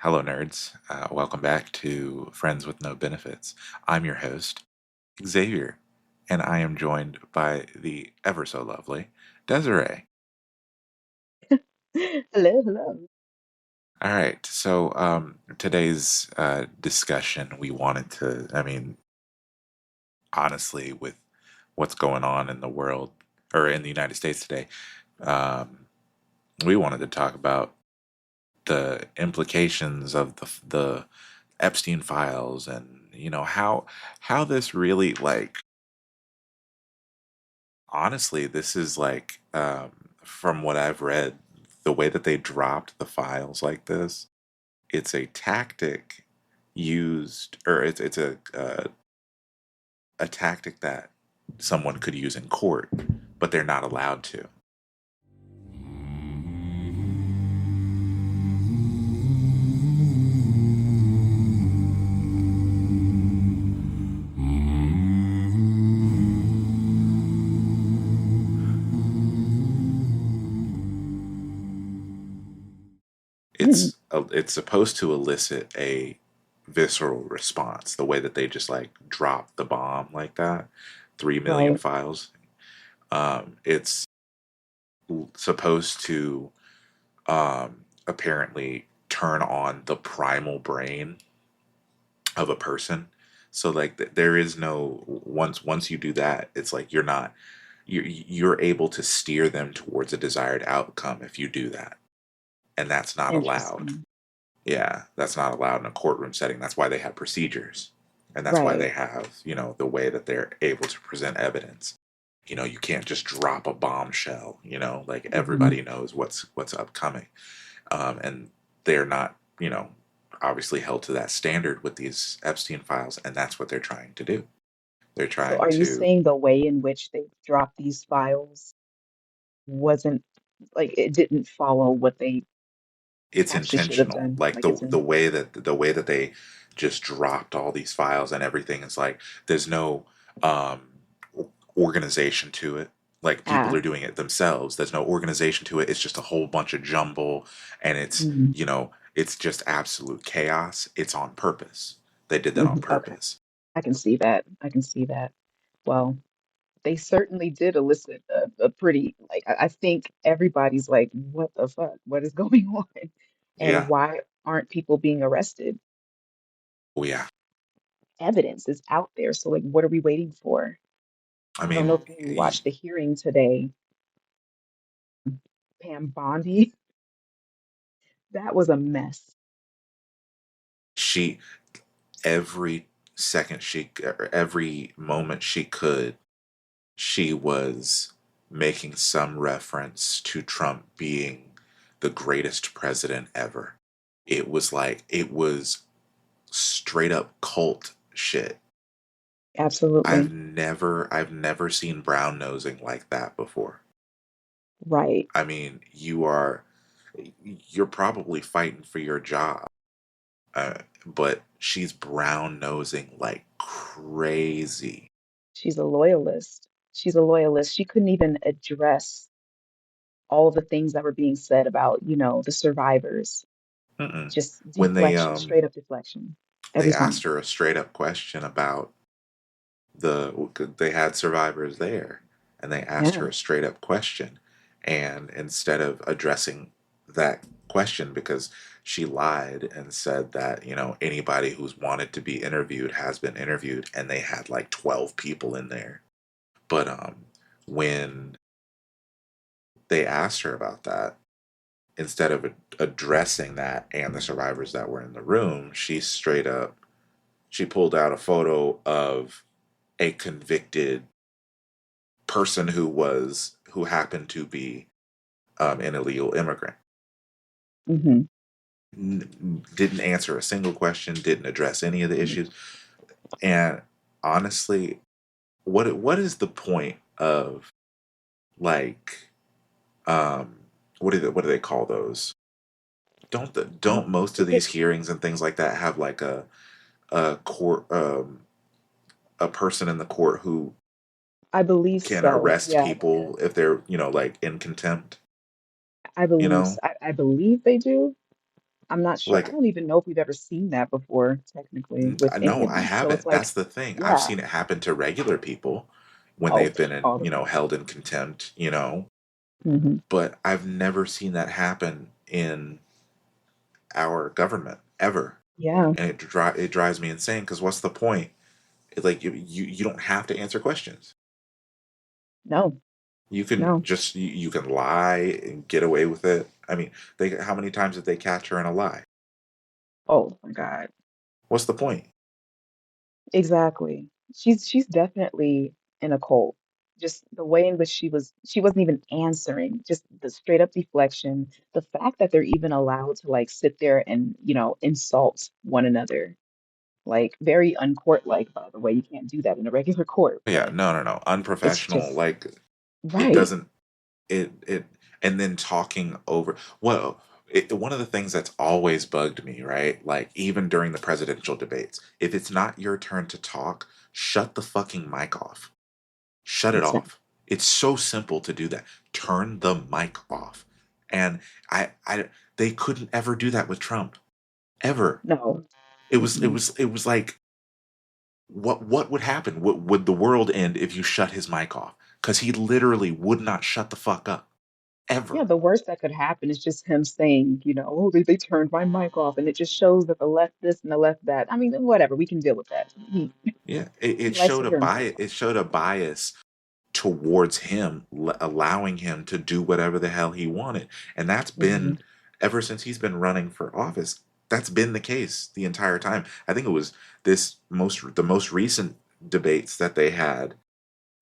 Hello, nerds. Welcome back to Friends with No Benefits. I'm your host, Xavier, and I am joined by the ever so lovely Desiree. Hello, hello. All right, so today's discussion, we wanted to, honestly, with what's going on in the world or in the United States today, um, we wanted to talk about the implications of the Epstein files and how this really honestly, this is from what I've read, the way that they dropped the files like this, it's a tactic used, or it's a tactic that someone could use in court, but they're not allowed to. It's supposed to elicit a visceral response, the way that they just like drop the bomb like that, 3 million Right. files. It's supposed to apparently turn on the primal brain of a person. So like there is no once you do that, it's like you're able to steer them towards a desired outcome if you do that, and that's not allowed. Interesting. Yeah, that's not allowed in a courtroom setting. That's why they have procedures, and that's why they Right. have the way that they're able to present evidence. You can't just drop a bombshell. Like Hmm. everybody knows what's upcoming. And they're not, obviously held to that standard with these Epstein files, and that's what they're trying to do. They're So trying are you to. saying the way in which they dropped these files wasn't like it didn't follow what they It's actually should have intentional, done? like Like it's in, the way that they just dropped all these files and everything. Is like there's no um, organization to it. Like people ah, are doing it themselves. There's no organization to it. It's just a whole bunch of jumble, and mm, it's just absolute chaos. It's on purpose. They did that on okay. purpose. I can see that. I can see that. Well, they certainly did elicit a pretty like I think everybody's like, what the fuck? What is going on? And Yeah. why aren't people being arrested? Oh yeah. Evidence is out there. So like what are we waiting for? I I don't know mean, if you watched the hearing today. Pam Bondi, that was a mess. she every second she or every moment she could, she was making some reference to Trump being the greatest president ever. It was straight up cult shit. I've Absolutely. never I've never seen brown nosing like that before. Right. I mean, you're probably fighting for your job. But she's brown nosing like crazy. She's a loyalist. She's a loyalist. She couldn't even address all the things that were being said about, the survivors. Mm-mm. Just When deflection, straight up deflection they every asked time. her a straight up question about they had survivors there, and they asked Yeah. her a straight up question, and instead of addressing that question, because she lied and said that anybody who's wanted to be interviewed has been interviewed, and they had like 12 people in there. But when they asked her about that, instead of addressing that and the survivors that were in the room, she pulled out a photo of a convicted person who happened to be an illegal immigrant. Hmm. Didn't answer a single question, didn't address any of the issues, and honestly, what is the point of like um what do they call those? Don't most of Is these it? hearings and things like that have like a court a person in the court who I believe can so. arrest Yeah. people if they're like in contempt, I you believe know? I believe they do. I'm not sure. I Like, don't even know if we've ever seen that before, technically, with any no, of I these. So it's haven't. like, That's the thing. I've yeah. seen it happen to regular people when Oh, they've been in, all the time. held in contempt, Hmm. but I've never seen that happen in our government ever. Yeah. And it drives me insane because what's the point? It's like you don't have to answer questions. No, You can no. just you can lie and get away with it. I mean, they how many times did they catch her in a lie? Oh my God. What's the point? Exactly. She's definitely in a cult. Just the way in which she wasn't even answering, just the straight up deflection, the fact that they're even allowed to like sit there and, insult one another. Like very uncourt-like, by the way. You can't do that in a regular court, Yeah, but no, no, no, it's unprofessional. just Like it right. doesn't it and then talking over. Well, one of the things that's always bugged me, right? Like even during the presidential debates, if it's not your turn to talk, shut the fucking mic off. Shut it Exactly. off. It's so simple to do that. Turn the mic off. And I they couldn't ever do that with Trump. Ever. No. It Mm-mm. was it was like what would happen? Would the world end if you shut his mic off? Cuz he literally would not shut the fuck up Yeah, ever. the worst that could happen is just him saying, oh, they turned my mic off, and it just shows that the left this and the left that. I mean, whatever, we can deal with that. Yeah, He it likes to showed a hear himself bias. talk. It showed a bias towards him, allowing him to do whatever the hell he wanted, and that's Hmm. been ever since he's been running for office. That's been the case the entire time. I think it was the most recent debates that they had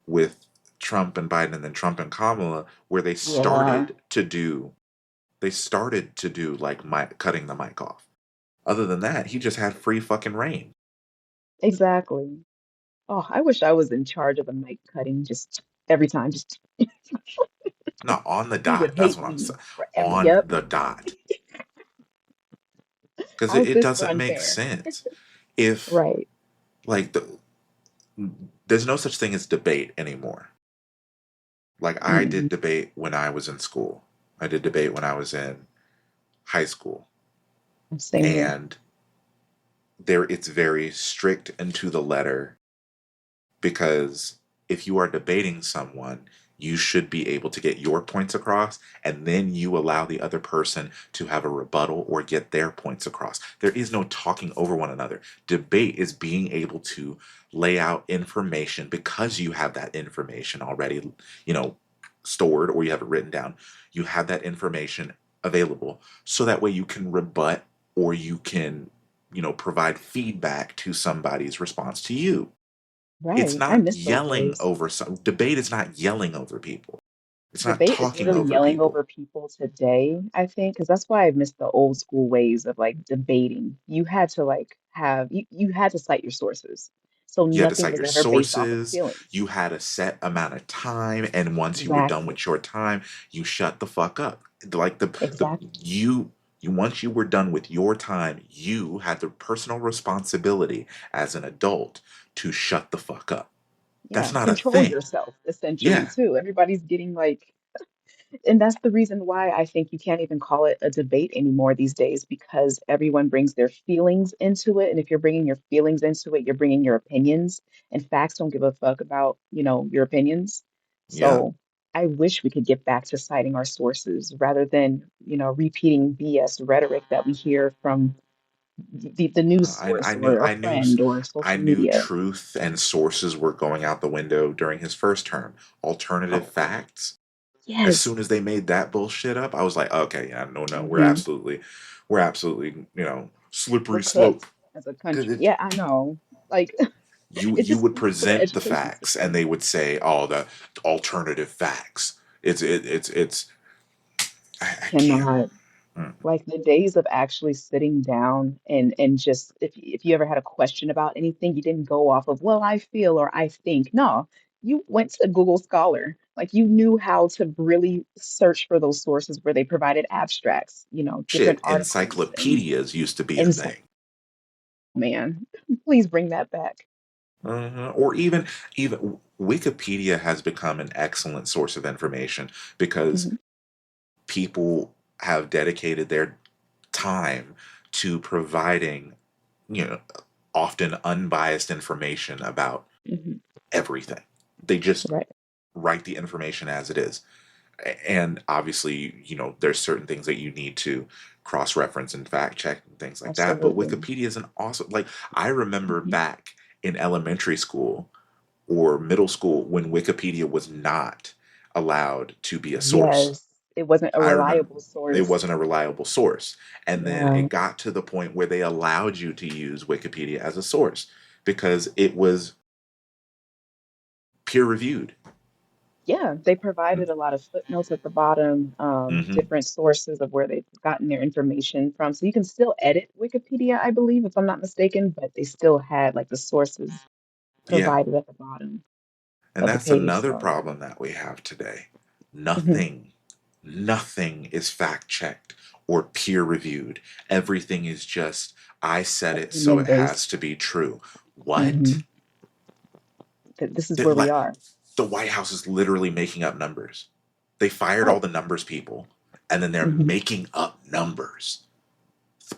with Trump and Biden, and then Trump and Kamala, where Yeah, they started to do like cutting the mic off. Other than that, he just had free fucking reign. exactly. Oh, I wish I was in charge of the mic cutting just every time. Just Not on the he would dot. That's hate what I'm me saying. forever. On Yep. the dot. Because How's it this so doesn't make unfair? sense. If, Right. like, there's no such thing as debate anymore. Like, I did Mm-mm. debate when I was in school, I did debate when I was in high school. Same here. And it's very strict and to the letter because if you are debating someone, you should be able to get your points across and then you allow the other person to have a rebuttal or get their points across. There is no talking over one another. Debate is being able to lay out information because you have that information already, you know, stored or you have it written down. You have that information available so that way you can rebut or you can, provide feedback to somebody's response to you. It's Right. I not miss those yelling days. over some debate is not yelling over people. It's not Debate is talking literally over yelling people. over people today, I think, because that's why I miss the old school ways of like debating. You had to like you had to cite your sources. So You had to nothing cite was your ever based off of sources. feelings. You had a set amount of time, and once you were done Exactly. with your time, you shut the fuck up. Like the Exactly. you once you were done with your time, you had the personal responsibility as an adult to shut the fuck up. Yeah. That's not a Control thing. yourself, essentially, Yeah, too. Everybody's getting like, and that's the reason why I think you can't even call it a debate anymore these days because everyone brings their feelings into it. And if you're bringing your feelings into it, you're bringing your opinions, and facts don't give a fuck about, your opinions. yeah. So I wish we could get back to citing our sources rather than, repeating BS rhetoric that we hear from the news source or a friend or I social knew media. truth and sources were going out the window during his first term. Alternative Oh, facts. As yes. soon as they made that bullshit up, I was like, okay, yeah, no, no, Hmm. we're absolutely, We're slippery slope. cooked as a Because country. Yeah, I know. Like, it you just would speaks to the present the education facts, and system. they would say, oh, the alternative facts. It's. I can't. Cannot. Mm. Like the days of actually sitting down and just if you ever had a question about anything, you didn't go off of, well, I feel or I think. No, you went to Google Scholar. Like you knew how to really search for those sources where they provided abstracts, different Shit, articles and encyclopedias used to be a insight. thing. Man, please bring that back. Or even Wikipedia has become an excellent source of information because Hmm. people have dedicated their time to providing, you know, often unbiased information about Hmm. everything. They just Right. write the information as it is. And obviously, there's certain things that you need to cross reference and fact check and things like that. But Absolutely. Wikipedia is an awesome, like, I remember Hmm. back in elementary school or middle school when Wikipedia was not allowed to be a source. Yes, it wasn't a I remember reliable it source. wasn't a reliable source. And then Yeah. it got to the point where they allowed you to use Wikipedia as a source because it was peer reviewed. Yeah, they provided a lot of footnotes at the bottom, Hmm. different sources of where they've gotten their information from. So you can still edit Wikipedia, I believe, if I'm not mistaken, but they still had like the sources Yeah. provided at the bottom And of the that's page. another So, problem that we have today. mhm, Nothing, nothing is fact checked or peer reviewed. Everything is just, I said it, so opinion it has based. to be true. Hmm. What? This is That where we like are. the White House is literally making up numbers. They fired all Oh, the numbers people, and then they're hmm, making up numbers,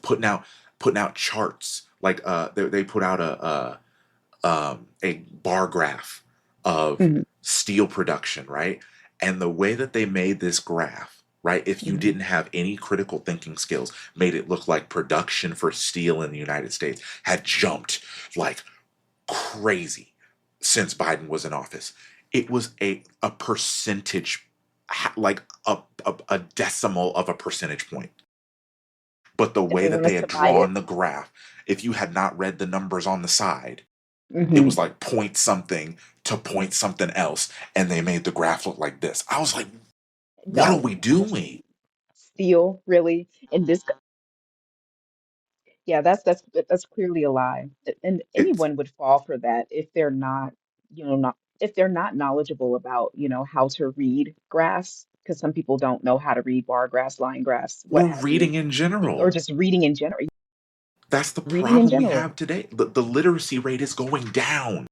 putting out charts. Like they put out a bar graph of hmm, steel production, right? And the way that they made this graph, right, if you hmm. didn't have any critical thinking skills, made it look like production for steel in the United States had jumped like crazy since Biden was in office. It was a percentage, like a decimal of a percentage point. But the And way they that want they us had to buy it. drawn the graph, if you had not read the numbers on the side, it Hmm. was like point something to point something else, and they made the graph look like this. I was like, what are No, we doing? steel, really. And this, yeah, that's clearly a lie. And It's anyone would fall for that if they're not, not if they're not knowledgeable about, how to read graphs, because some people don't know how to read bar graphs, line graphs, what or have you, reading in or general. just reading in general. That's the Reading in problem we general. have today. The literacy rate is going down.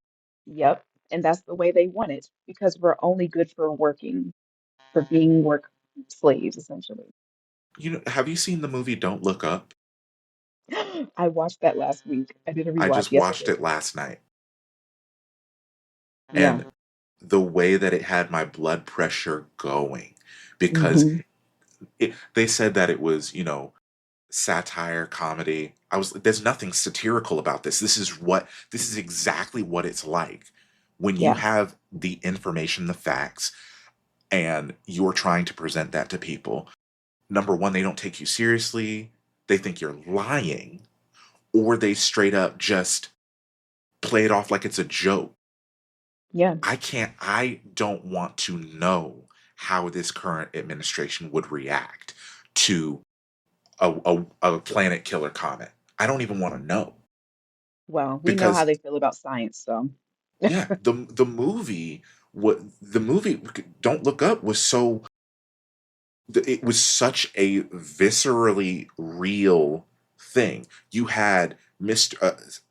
Yep. And that's the way they want it because we're only good for working, for being work slaves, essentially. Have you seen the movie Don't Look Up? I watched that last week. I did a I rewatch just watched yesterday. it last night, Yeah. and the way that it had my blood pressure going, because Hmm. they said that it was, satire, comedy. I was there's nothing satirical about this. This is exactly what it's like when you Yeah. have the information, the facts, and you're trying to present that to people. Number one, they don't take you seriously. They think you're lying, or they straight up just play it off like it's a joke. Yeah. I don't want to know how this current administration would react to a planet killer comment. I don't even want to know Well, we know how because they feel about science, so yeah, the movie Don't Look Up was so it was such a viscerally real thing. You had Mr.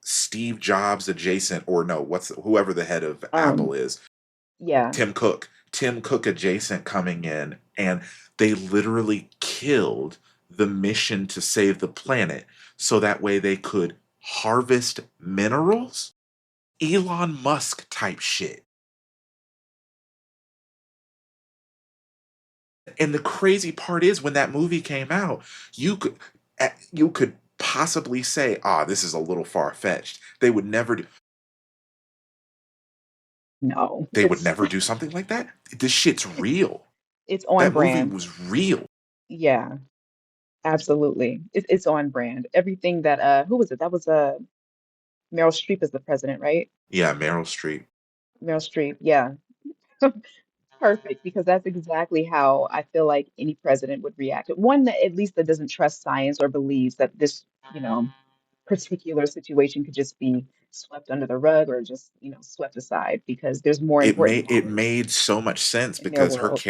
Steve Jobs adjacent, or no, what's whoever the head of um Apple is, yeah. Tim Cook adjacent coming in, and they literally killed the mission to save the planet so that way they could harvest minerals. Elon Musk type shit. And the crazy part is when that movie came out, you could possibly say, "Ah, this is a little far fetched." No. They would never do something like that. This shit's real. It's on That movie brand. was real. Yeah, absolutely. It's on brand. Everything that who was it? That was Meryl Streep is the president, right? Yeah, Meryl Streep. Meryl Streep. Yeah. Perfect, because that's exactly how I feel like any president would react. One that at least that doesn't trust science or believes that this, you know, particular situation could just be swept under the rug or just, swept aside because there's more important It matters made so much sense in their because world.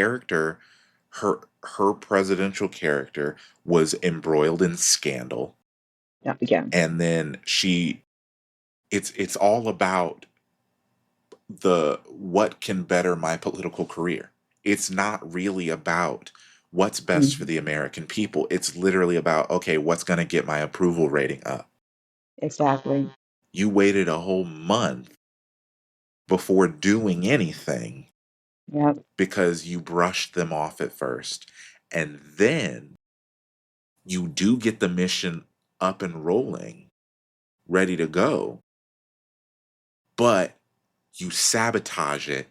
her her presidential character was embroiled in scandal, Yeah, yeah, and then it's all about the what can better my political career. It's not really about What's best for the Mhm. American people? It's literally about, okay, what's going to get my approval rating up? Exactly. You waited a whole month before doing anything Yep. because you brushed them off at first. And then you do get the mission up and rolling, ready to go, but you sabotage it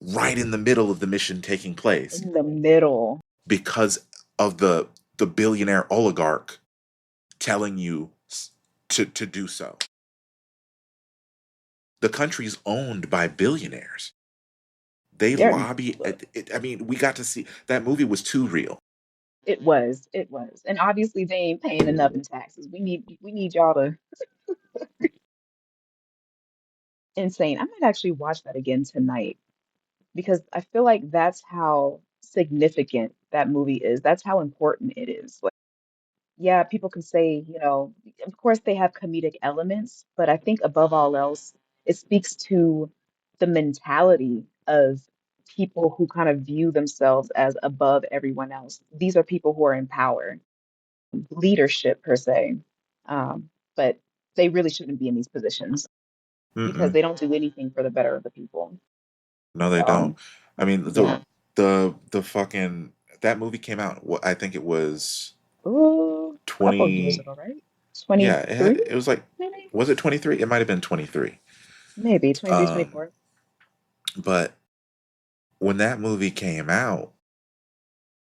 right in the middle of the mission taking place In the middle. because of the billionaire oligarch telling you to do so. The country's owned by billionaires. They There. lobby. Look, I mean, we got to see that movie was too real. it was. It was. And obviously they ain't paying enough in taxes. We need y'all to insane. I might actually watch that again tonight because I feel like that's how significant that movie is. That's how important it is. Like, yeah, people can say, of course they have comedic elements, but I think above all else, it speaks to the mentality of people who kind of view themselves as above everyone else. These are people who are in power, leadership per se, but they really shouldn't be in these positions because Mm-mm. they don't do anything for the better of the people. No, they don't. So, I mean, yeah. the fucking that movie came out. What I think it was Ooh, a couple of years 20. ago, right? Yeah, 23, it was like, maybe? was it 23? It might have been 23. Maybe 23, Um, 24. but when that movie came out,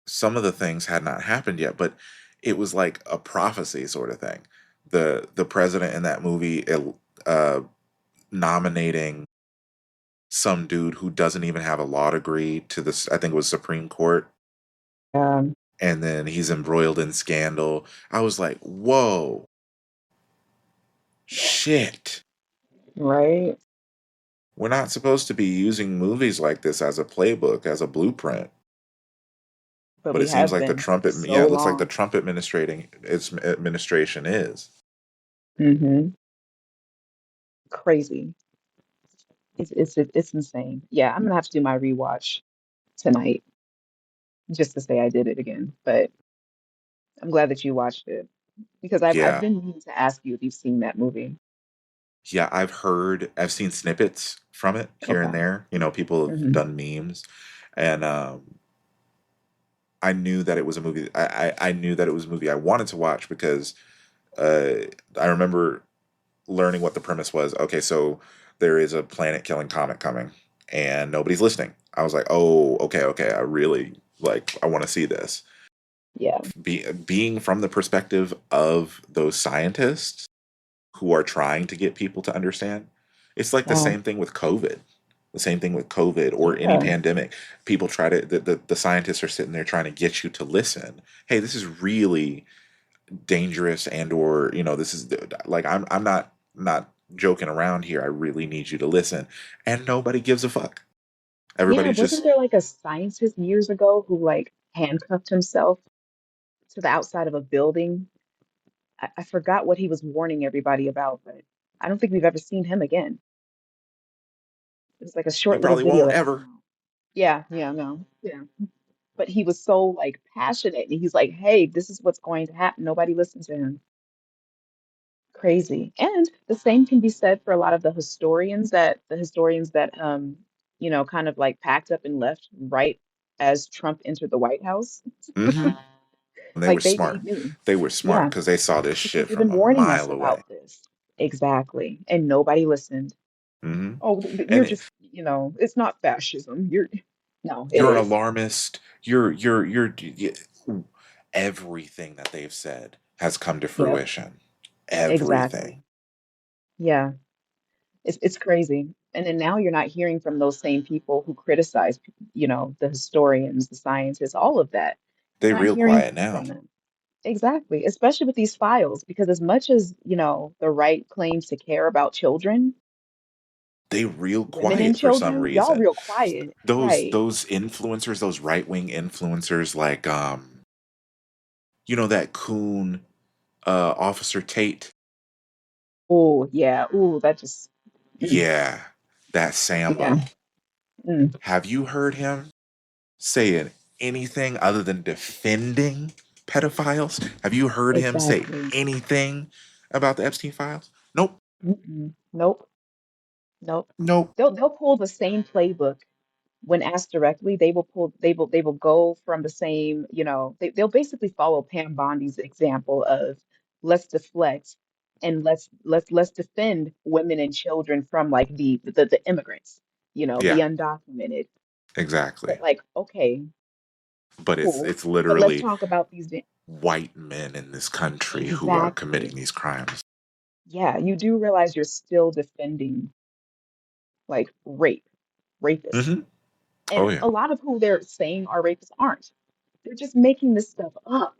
some of the things had not happened yet, but it was like a prophecy sort of thing. The president in that movie uh, nominating some dude who doesn't even have a law degree to this, I think it was Supreme Court, Um, and then he's embroiled in scandal. I was like, whoa, shit. right? We're not supposed to be using movies like this as a playbook, as a blueprint. But But it we seems have like the been for Trump, yeah, so it looks like the long. Trump administrating its administration is. Hmm. Crazy. It's insane. Yeah, I'm gonna have to do my rewatch tonight just to say I did it again. But I'm glad that you watched it because I've Yeah, been meaning to ask you if you've seen that movie. yeah, I've seen snippets from it here and Okay. there. You know, people have Hmm. done memes, and I knew that it was a movie. I knew that it was a movie I wanted to watch because uh, I remember learning what the premise was. Okay, so there is a planet-killing comet coming, and nobody's listening. I was like, oh, okay, I really like. I want to see this. Yeah. Being from the perspective of those scientists who are trying to get people to understand, it's like the Wow. same thing with COVID. The same thing with COVID or any Yeah. pandemic. People try to the scientists are sitting there trying to get you to listen. Hey, this is really dangerous, and or this is like I'm not joking around here. I really need you to listen, and nobody gives a fuck. Yeah. Everybody's Wasn't just there like a scientist years ago who like handcuffed himself to the outside of a building? I forgot what he was warning everybody about, but I don't think we've ever seen him again. It was like a you short little probably video won't that came ever. out. Yeah, yeah, no, yeah. But he was so like passionate, and he's like, "Hey, this is what's going to happen." Nobody listened to him. Crazy. And the same can be said for a lot of the historians that kind of like packed up and left right as Trump entered the White House. Hmm. And they were Like they smart. knew. They were smart Yeah, because they saw this because shit they've from been a warning us mile away. about this. Exactly. And nobody listened. Hmm. Oh, And you're just, it's not fascism. No, it you're an is. alarmist. Everything that they've said has come to Yep, fruition. Everything. exactly. Yeah, it's crazy. And then now you're not hearing from those same people who criticize, the historians, the scientists, all of that. They You're not real hearing quiet now. from them. Exactly, especially with these files, because as much as the right claims to care about children, They real women and quiet for some children, y'all reason. real quiet. Right. Those influencers, those right wing influencers, like that coon Officer Tate. Oh, yeah. Oh, that just, mm, Yeah, that yeah. Sambo. Mm. Have you heard him saying anything other than defending pedophiles. Have you heard him say Exactly. anything about the Epstein files? Nope. Mm-mm. Nope. Nope. Nope. They'll pull the same playbook when asked directly. They will go from the same, they'll basically follow Pam Bondi's example of let's deflect and let's defend women and children from like the immigrants, the Yeah, undocumented. exactly. But like, okay, But it's cool. it's But let's literally talk about white men in this country who are committing exactly. these crimes. Yeah, you do realize you're still defending like rapists. Hmm. And Oh yeah. a lot of who they're saying are rapists aren't. They're just making this stuff up.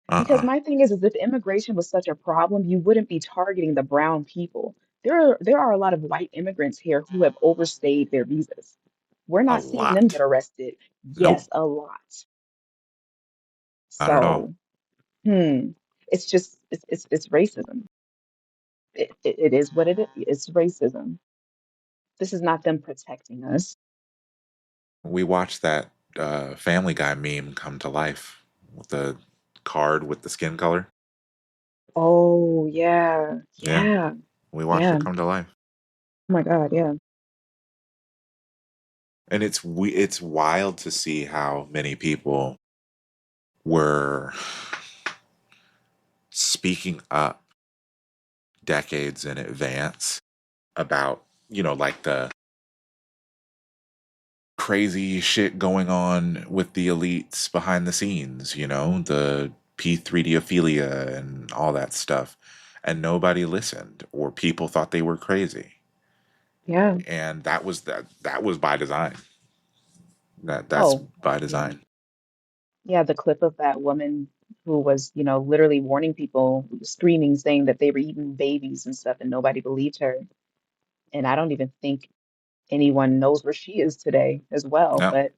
Because Uh-uh. my thing is if immigration was such a problem, you wouldn't be targeting the brown people. There are a lot of white immigrants here who have overstayed their visas. We're A not seeing them get lot. arrested. Nope. Yes, a lot. Not at all. So, hmm, it's racism. It is what it is. It's racism. This is not them protecting us. We watched that Family Guy meme come to life with the card with the skin color. Oh, yeah. Yeah, Yeah. we watched it Yeah. come to life, Oh my God, yeah. and it's wild to see how many people were speaking up decades in advance about like the crazy shit going on with the elites behind the scenes, the P3D and all that stuff. And nobody listened, or people thought they were crazy. Yeah. And that was by design. That's Oh, by yeah. design. Yeah, the clip of that woman who was, literally warning people, screaming, saying that they were eating babies and stuff, and nobody believed her. And I don't even think anyone knows where she is today as well, No. but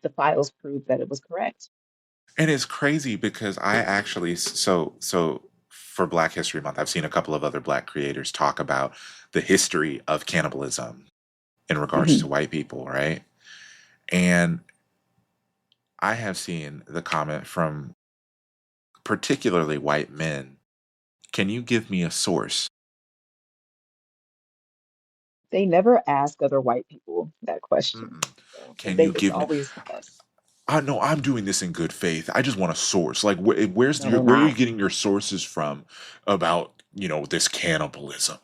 the files prove that it was correct. And it's crazy because I actually so for Black History Month, I've seen a couple of other Black creators talk about the history of cannibalism in regards to Hmm. white people, right? And I have seen the comment from particularly white men. Can you give me a source? They never ask other white people that question. Mm-mm. So Can you it's give me? always us. I know I'm doing this in good faith. I just want a source. Like, No, they're where are you not. getting your sources from about this cannibalism?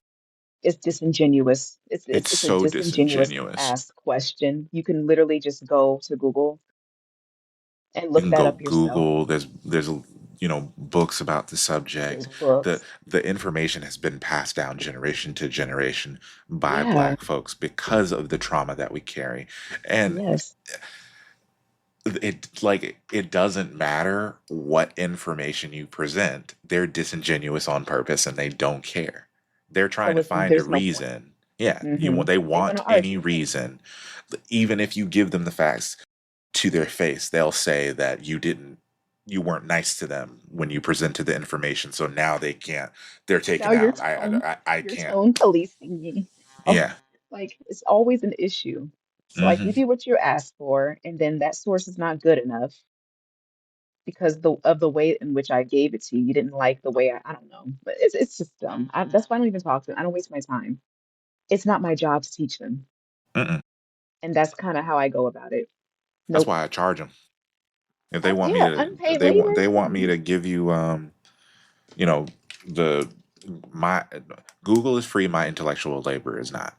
It's disingenuous. It's It's a so disingenuous disingenuous. ask question. You can literally just go to Google and You look can that go up yourself. Google. There's books about the subject. There's The books. the information has been passed down generation to generation by Yeah. Black folks because of the trauma that we carry, and Yes. it doesn't matter what information you present. They're disingenuous on purpose, and they don't care. They're trying Oh, to find a there's no point. reason. Yeah, Hmm. they They're going want to any argue. reason. Even if you give them the facts to their face, they'll say that you weren't nice to them when you presented the information, so now they can't. They're Now taken out. I your can't. tone policing me. Oh, Yeah. like it's always an issue. So I Hmm. give you what you asked for, and then that source is not good enough because of the way in which I gave it to you. You didn't like the way I don't know, but it's just dumb. That's why I don't even talk to them. I don't waste my time. It's not my job to teach them, Mm-mm. and that's kind of how I go about it. That's Nope. why I charge them. If they want me Yeah, to, unpaid labor. they want me Mhm. to give you you know the my Google is free, my intellectual labor is not.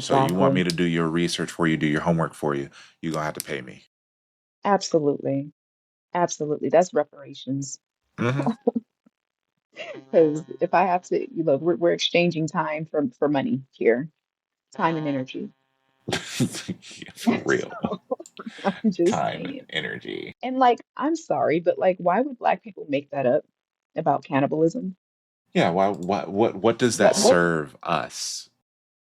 So you want me Exactly. to do your research for you, do your homework for you, you're gonna have to pay me. Absolutely. Absolutely. That's reparations. Hmm. Because if I have to, we're exchanging time for money here, time and energy. For real. So I'm just Time and saying. energy. And like, I'm sorry, but like, why would Black people make that up about cannibalism? Yeah, why what does that What? serve us?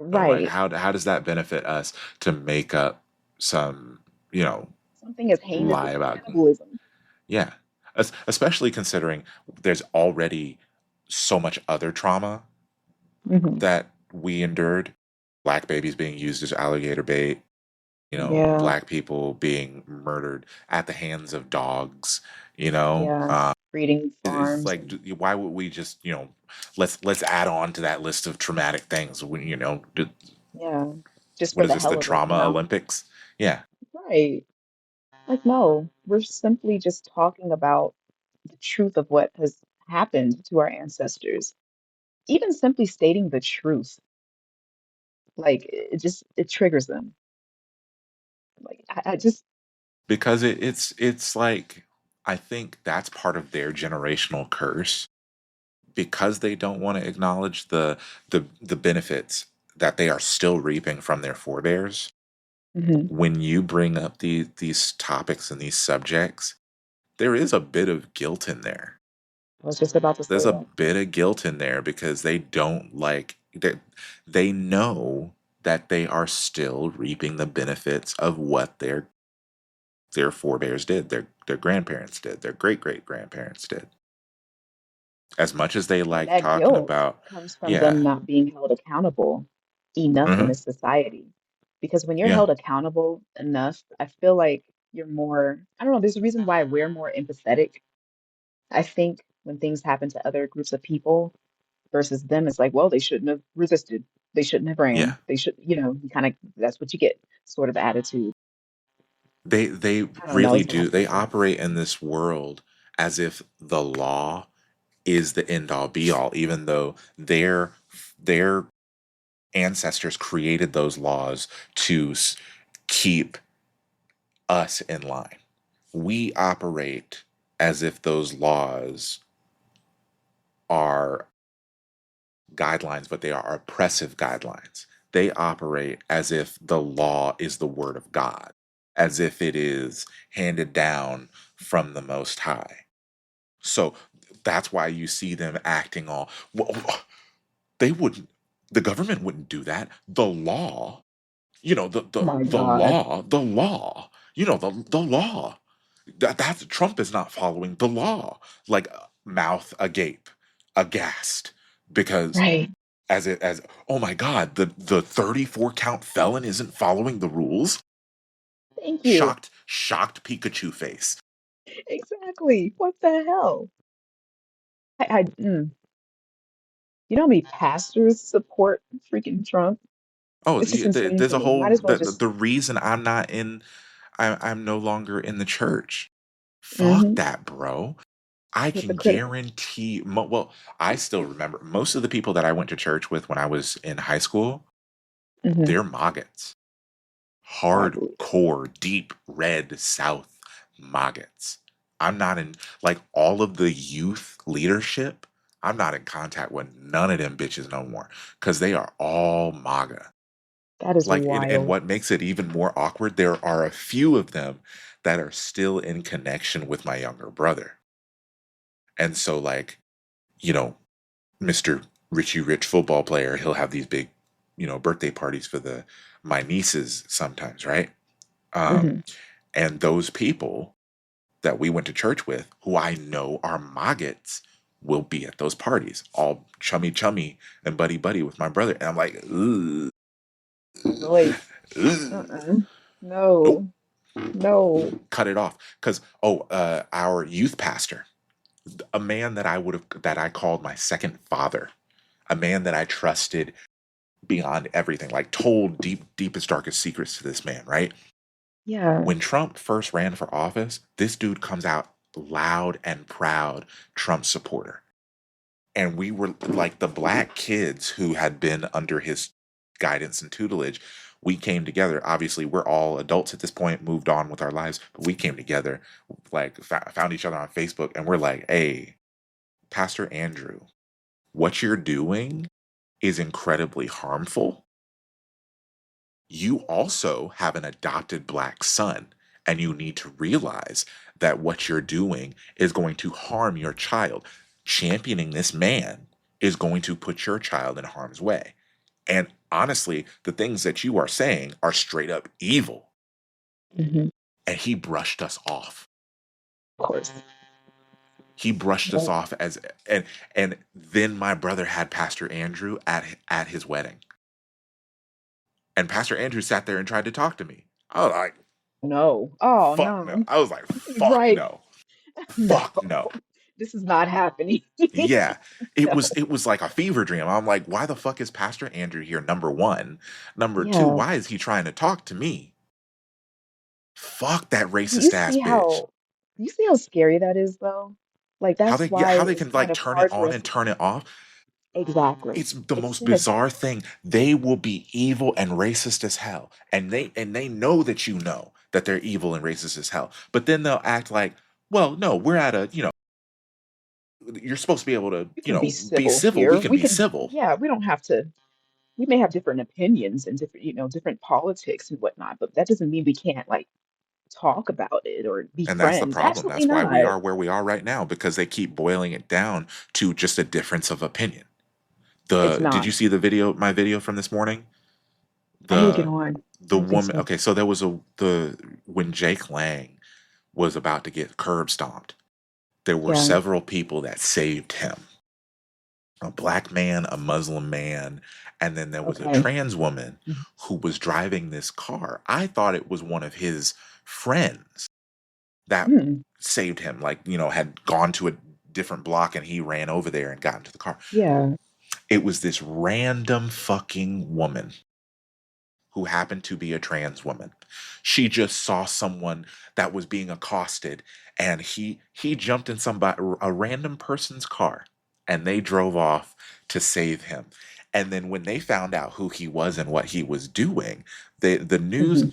Like Right. how does that benefit us to make up some, you know, Something as heinous lie as about. cannibalism. Yeah. Especially considering there's already so much other trauma Hmm. that we endured. Black babies being used as alligator bait, Yeah, black people being murdered at the hands of dogs, you know. yeah. Breeding It's farms like, and why would we just, let's add on to that list of traumatic things. yeah, just for What is the this? The hell of it, you trauma know? Olympics? Yeah, Right. Like, no, we're simply just talking about the truth of what has happened to our ancestors. Even simply stating the truth, like it triggers them. Like I just because it's like, I think that's part of their generational curse, because they don't want to acknowledge the benefits that they are still reaping from their forebears. Mhm. When you bring up these topics and these subjects, there is a bit of guilt in there. I was just about to There's say a that. bit of guilt in there because they don't like that. They know that they are still reaping the benefits of what their forebears did, their grandparents did, their great grandparents did. As much as they And like that talking guilt about, comes from them yeah, not being held accountable enough in hmm, this society. Because when you're yeah, held accountable enough, I feel like you're more, I don't know, there's a reason why we're more empathetic. I think when things happen to other groups of people versus them, it's like, well, they shouldn't have resisted. They shouldn't have ran. yeah. They should, you kind of, that's what you get, sort of attitude. They I don't know, really is what I do. They feel. operate in this world as if the law is the end all be all, even though their ancestors created those laws to keep us in line. We operate as if those laws are guidelines, but they are oppressive guidelines. They operate as if the law is the word of God, as if it is handed down from the Most High. So that's why you see them acting all, well, they wouldn't, the government wouldn't do that. The law, Oh my the God. law, the law. That's Trump is not following the law. Like, mouth agape, aghast, because Right. as oh my God, the 34 count felon isn't following the rules. Thank you. Shocked Pikachu face. Exactly. What the hell? I you know how many pastors support freaking Trump? Oh, It's just insane there's to a me. You might whole as well just the reason I'm not in, I'm no longer in the church. Fuck hmm that, bro. I can hypocritical. guarantee. Well, I still remember most of the people that I went to church with when I was in high school. Hmm. They're maggots, Oh, I believe it. hardcore, deep red South maggots. I'm not in, like, all of the youth leadership. I'm not in contact with none of them bitches no more because they are all MAGA. That is Like, and wild. what makes it even more awkward, there are a few of them that are still in connection with my younger brother. And so, like, you know, Mr. Richie Rich football player, he'll have these big, birthday parties for the my nieces sometimes, right? Hmm. Um, and those people that we went to church with, who I know are maggots, will be at those parties, all chummy chummy and buddy buddy with my brother. And I'm like, ugh, Boy, ugh, uh-uh. nope, No, no. cut it off. Because our youth pastor, a man that I called my second father, a man that I trusted beyond everything, like told deepest, darkest secrets to this man, right? Yeah. When Trump first ran for office, this dude comes out loud and proud Trump supporter. And we were like the black kids who had been under his guidance and tutelage. We came together. Obviously, we're all adults at this point, moved on with our lives, but we came together, like, found each other on Facebook, and we're like, hey, Pastor Andrew, what you're doing is incredibly harmful. You also have an adopted black son, and you need to realize that what you're doing is going to harm your child. Championing this man is going to put your child in harm's way. And honestly, the things that you are saying are straight up evil. Hmm. And he brushed us off. Of course. He brushed us Well, off as, and then my brother had Pastor Andrew at his wedding. And Pastor Andrew sat there and tried to talk to me. I was like, No. Oh fuck no. no. I was like, fuck Right. no. No. Fuck no. This is not happening. Yeah. It No. was it was like a fever dream. I'm like, why the fuck is Pastor Andrew here? Number one. Number two, Yeah. why is he trying to talk to me? Fuck that Do you racist ass see bitch. how do you see how scary that is though? Like How that's they yeah, why how they it's can kind like of turn it hard for on us and to turn it off. exactly. It's the It's most cynical. bizarre thing. They will be evil and racist as hell. And they know that you know that they're evil and racist as hell. But then they'll act like, well, no, we're at a, you're supposed to be able to, We can be be civil civil. We here. can We be can, civil. yeah, we don't have to, we may have different opinions and different, different politics and whatnot, but that doesn't mean we can't like talk about it or be And that's the friends. problem. Absolutely That's why we not. are where we are right now, because they keep boiling it down to just a difference of opinion. It's Did not. you see my video from this morning? I didn't get The on. I the don't think woman, so. okay, so there was a the when Jake Lang was about to get curb stomped, there were Yeah. several people that saved him. A black man, a Muslim man, and then there was a Okay. trans woman Mhm. who was driving this car. I thought it was one of his friends that Mm. saved him, like, had gone to a different block and he ran over there and got into the car. Yeah. It was this random fucking woman who happened to be a trans woman. She just saw someone that was being accosted, and he jumped in a random person's car, and they drove off to save him. And then when they found out who he was and what he was doing, the news Hmm.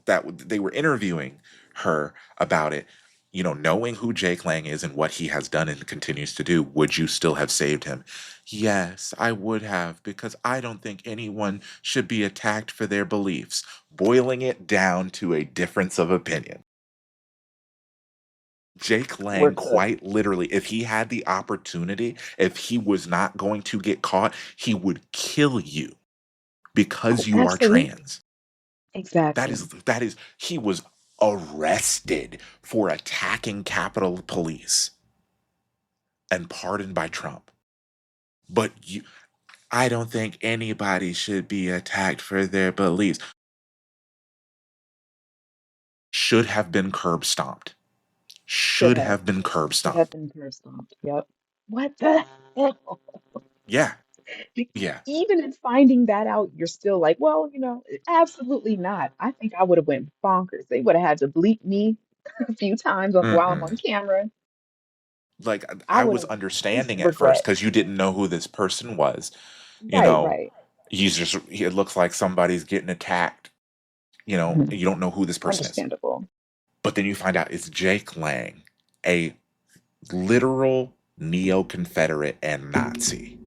that they were interviewing her about it, knowing who Jake Lang is and what he has done and continues to do, would you still have saved him? Yes, I would have, because I don't think anyone should be attacked for their beliefs. Boiling it down to a difference of opinion. Jake We're Lang, cooked. quite literally, if he had the opportunity, if he was not going to get caught, he would kill you because Oh, you are absolutely. trans. Exactly. He was arrested for attacking Capitol Police and pardoned by Trump. But I don't think anybody should be attacked for their beliefs. Should have been curb stomped. Should Should have. have been curb Should have stomped. been curb stomped. Yep. What the hell? Yeah, yeah. Even in finding that out, you're still like, well, absolutely not. I think I would have went bonkers. They would have had to bleep me a few times while I'm Mm-mm. on camera. Like, I I would was have instant understanding at first regret. because you didn't know who this person was. You Right, know, right. it looks like somebody's getting attacked. Mhm. And you don't know who this person is. Understandable. But then you find out it's Jake Lang, a literal neo Confederate and Nazi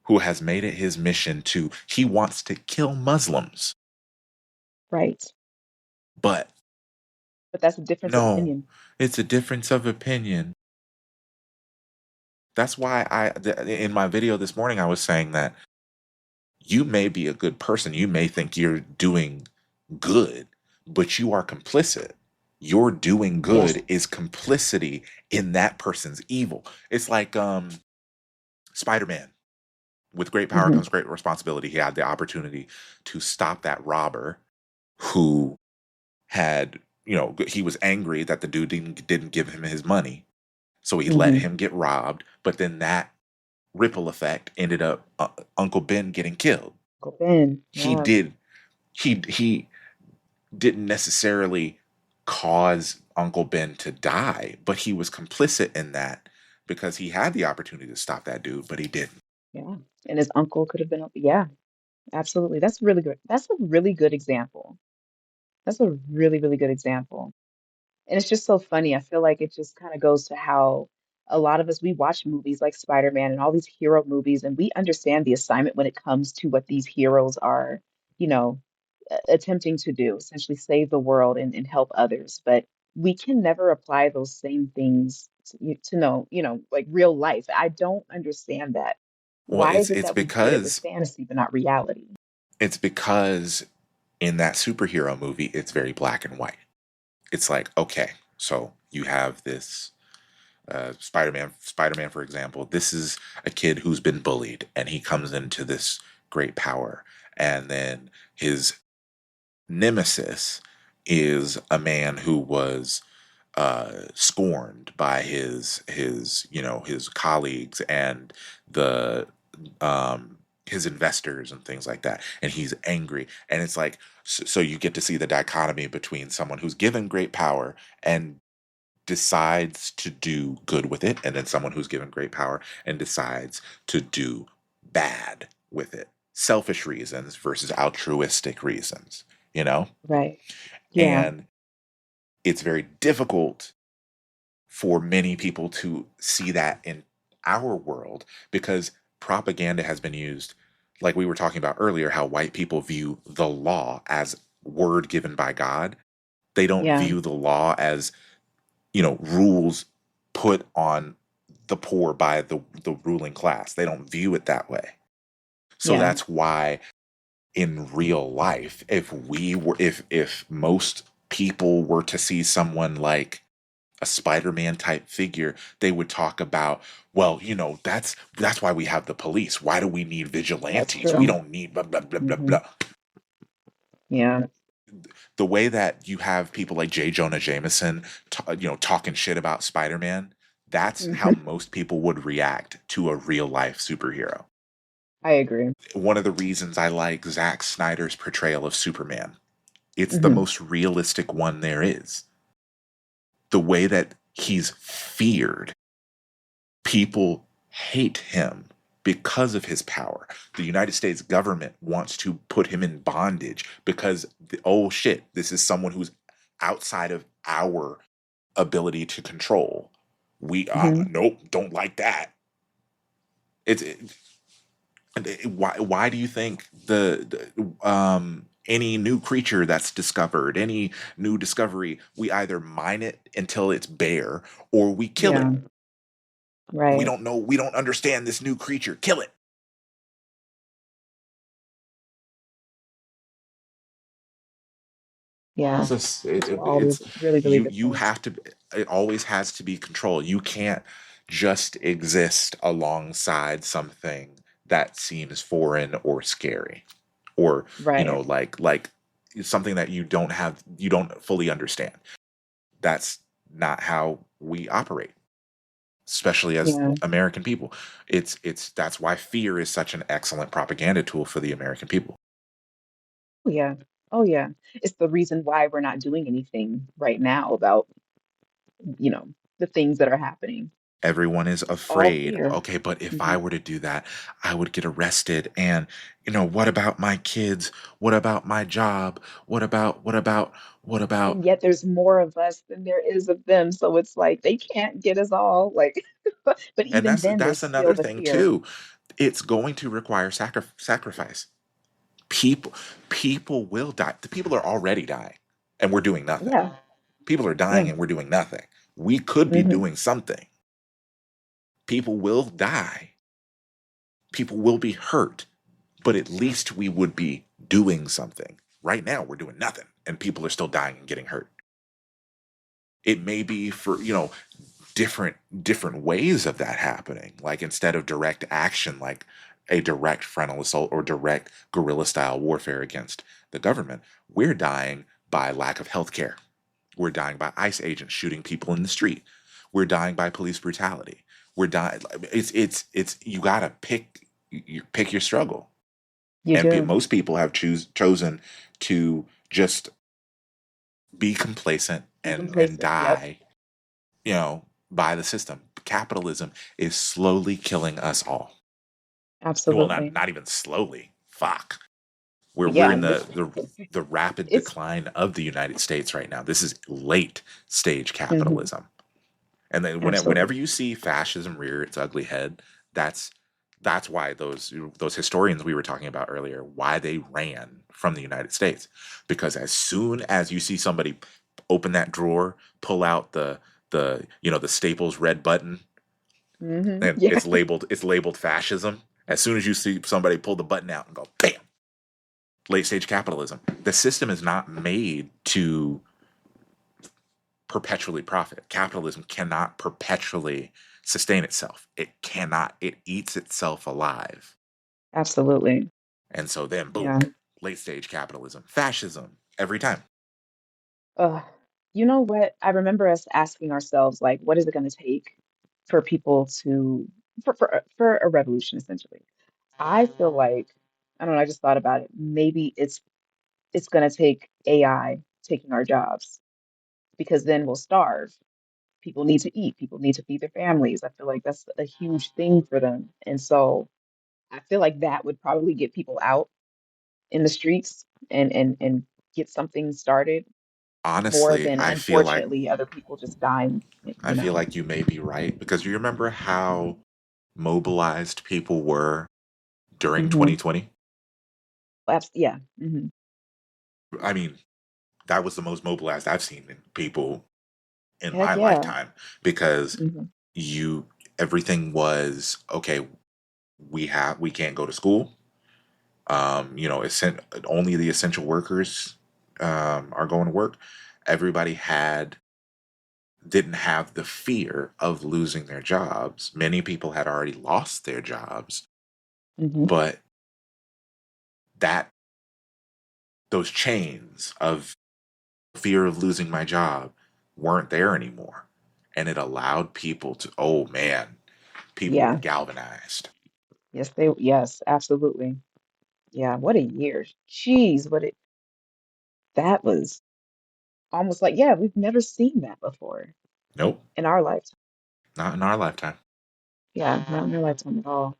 who has made it his mission he wants to kill Muslims. Right. But But that's a difference of no, opinion. it's a difference of opinion. That's why in my video this morning, I was saying that you may be a good person. You may think you're doing good, but you are complicit. Your doing Yes. good is complicity in that person's evil. It's like Spider-Man. With great power Hmm. comes great responsibility. He had the opportunity to stop that robber who had, he was angry that the dude didn't give him his money. So he let Hmm. him get robbed, but then that ripple effect ended up Uncle Ben getting killed. Go Ben. He Yeah. did he didn't necessarily cause Uncle Ben to die, but he was complicit in that because he had the opportunity to stop that dude, but he didn't. Yeah. And his uncle could have been, yeah, absolutely. That's really good. That's a really good example. That's a really, really good example. And it's just so funny. I feel like it just kind of goes to how a lot of us, we watch movies like Spider-Man and all these hero movies, and we understand the assignment when it comes to what these heroes are, you know, attempting to do, essentially save the world and help others. But we can never apply those same things to know, like real life. I don't understand that. Well, Why it's is it it's that we get it with because fantasy but not reality? it's because in that superhero movie, it's very black and white. It's like, okay, so you have this Spider-Man, for example. This is a kid who's been bullied, and he comes into this great power, and then his nemesis is a man who was scorned by his colleagues and the his investors and things like that, and he's angry, and it's like so you get to see the dichotomy between someone who's given great power and decides to do good with it, and then someone who's given great power and decides to do bad with it. Selfish reasons versus altruistic reasons, you know? Right. Yeah. And it's very difficult for many people to see that in our world because propaganda has been used, like we were talking about earlier, how white people view the law as word given by God. They don't Yeah. view the law as rules put on the poor by the ruling class. They don't view it that way. So Yeah. that's why in real life, if most people were to see someone like a Spider-Man type figure, they would talk about, well, that's why we have the police. Why do we need That's vigilantes? We true. don't need blah blah blah blah Hmm. blah. Yeah. The way that you have people like J. Jonah Jameson, talking shit about Spider-Man, that's how Hmm. most people would react to a real life superhero. I agree. One of the reasons I like Zack Snyder's portrayal of Superman, it's the Hmm. most realistic one there is. The way that he's feared, people hate him because of his power. The United States government wants to put him in bondage because, oh shit, this is someone who's outside of our ability to control. We Hmm. nope, don't like that. Why do you think any new creature that's discovered, any new discovery, we either mine it until it's bare or we kill it. Yeah. We Right. don't know, we don't understand this new creature. Kill it. Yeah. It's just, People it's always really believe it's you safe. have to. It always has to be control. You can't just exist alongside something that seems foreign or scary, or Right. like something that you don't fully understand. That's not how we operate, especially as Yeah. American people. It's that's why fear is such an excellent propaganda tool for the American people. Oh, yeah. Oh, yeah. It's the reason why we're not doing anything right now about, you know, the things that are happening. Everyone is It's all afraid. fear. Okay, but if I Hmm. were to do that, I would get arrested. And, what about my kids? What about my job? What about? And yet there's more of us than there is of them. So it's like they can't get us all. Like, but And even then, that's there's still another the thing fear. too. It's going to require sacrifice. People, people will die. The people are already dying, and we're doing nothing. Yeah. People are dying, Yeah. and we're doing nothing. We could be Hmm. doing something. People will die. People will be hurt, but at least we would be doing something. Right now, we're doing nothing, and people are still dying and getting hurt. It may be for different ways of that happening. Like instead of direct action, like a direct frontal assault or direct guerrilla style warfare against the government, we're dying by lack of health care. We're dying by ICE agents shooting people in the street. We're dying by police brutality. We're dying. It's you gotta pick your struggle. You And do. most people have chosen to just be complacent Be and complacent. Yep. die, by the system. Capitalism is slowly killing us all. Well, Absolutely. not even slowly. Fuck. We're Yeah. in the rapid It's decline of the United States right now. This is late stage mhm, capitalism. And then whenever absolutely. you see fascism rear its ugly head, that's that's why those historians we were talking about earlier, why they ran from the United States. Because as soon as you see somebody open that drawer, pull out the Staples red button, and Yeah. it's labeled fascism. As soon as you see somebody pull the button out and go, bam, late stage capitalism. The system is not made to perpetually profit. Capitalism cannot perpetually sustain itself. It cannot. It eats itself alive. Absolutely. And so then, boom, Yeah. late stage capitalism, fascism. every time. Uh, you know what? I remember us asking ourselves, like, what is it going to take for people to for a revolution, essentially? I feel like, I don't know, I just thought about it. Maybe it's going to take AI taking our jobs because then we'll starve. People need to eat. People need to feed their families. I feel like that's a huge thing for them. And so I feel like that would probably get people out in the streets and get something started more Honestly, than I feel like unfortunately other people just dying, I you feel know. like you may be right because you remember how mobilized people were during Hmm. 2020? Yeah. Hmm. I mean, that was the most mobilized I've seen in people in my Heck yeah. lifetime because Hmm. you everything was okay. We can't go to school. Only the essential workers are going to work. Everybody had didn't have the fear of losing their jobs. Many people had already lost their jobs, Hmm. but that those chains of fear of losing my job weren't there anymore. And it allowed people to, oh man, people were Yeah. galvanized. Yes, absolutely. Yeah. What a year. Jeez, that was almost like, yeah, we've never seen that before Nope, in our lifetime. not in our lifetime. Yeah, not in our lifetime at all.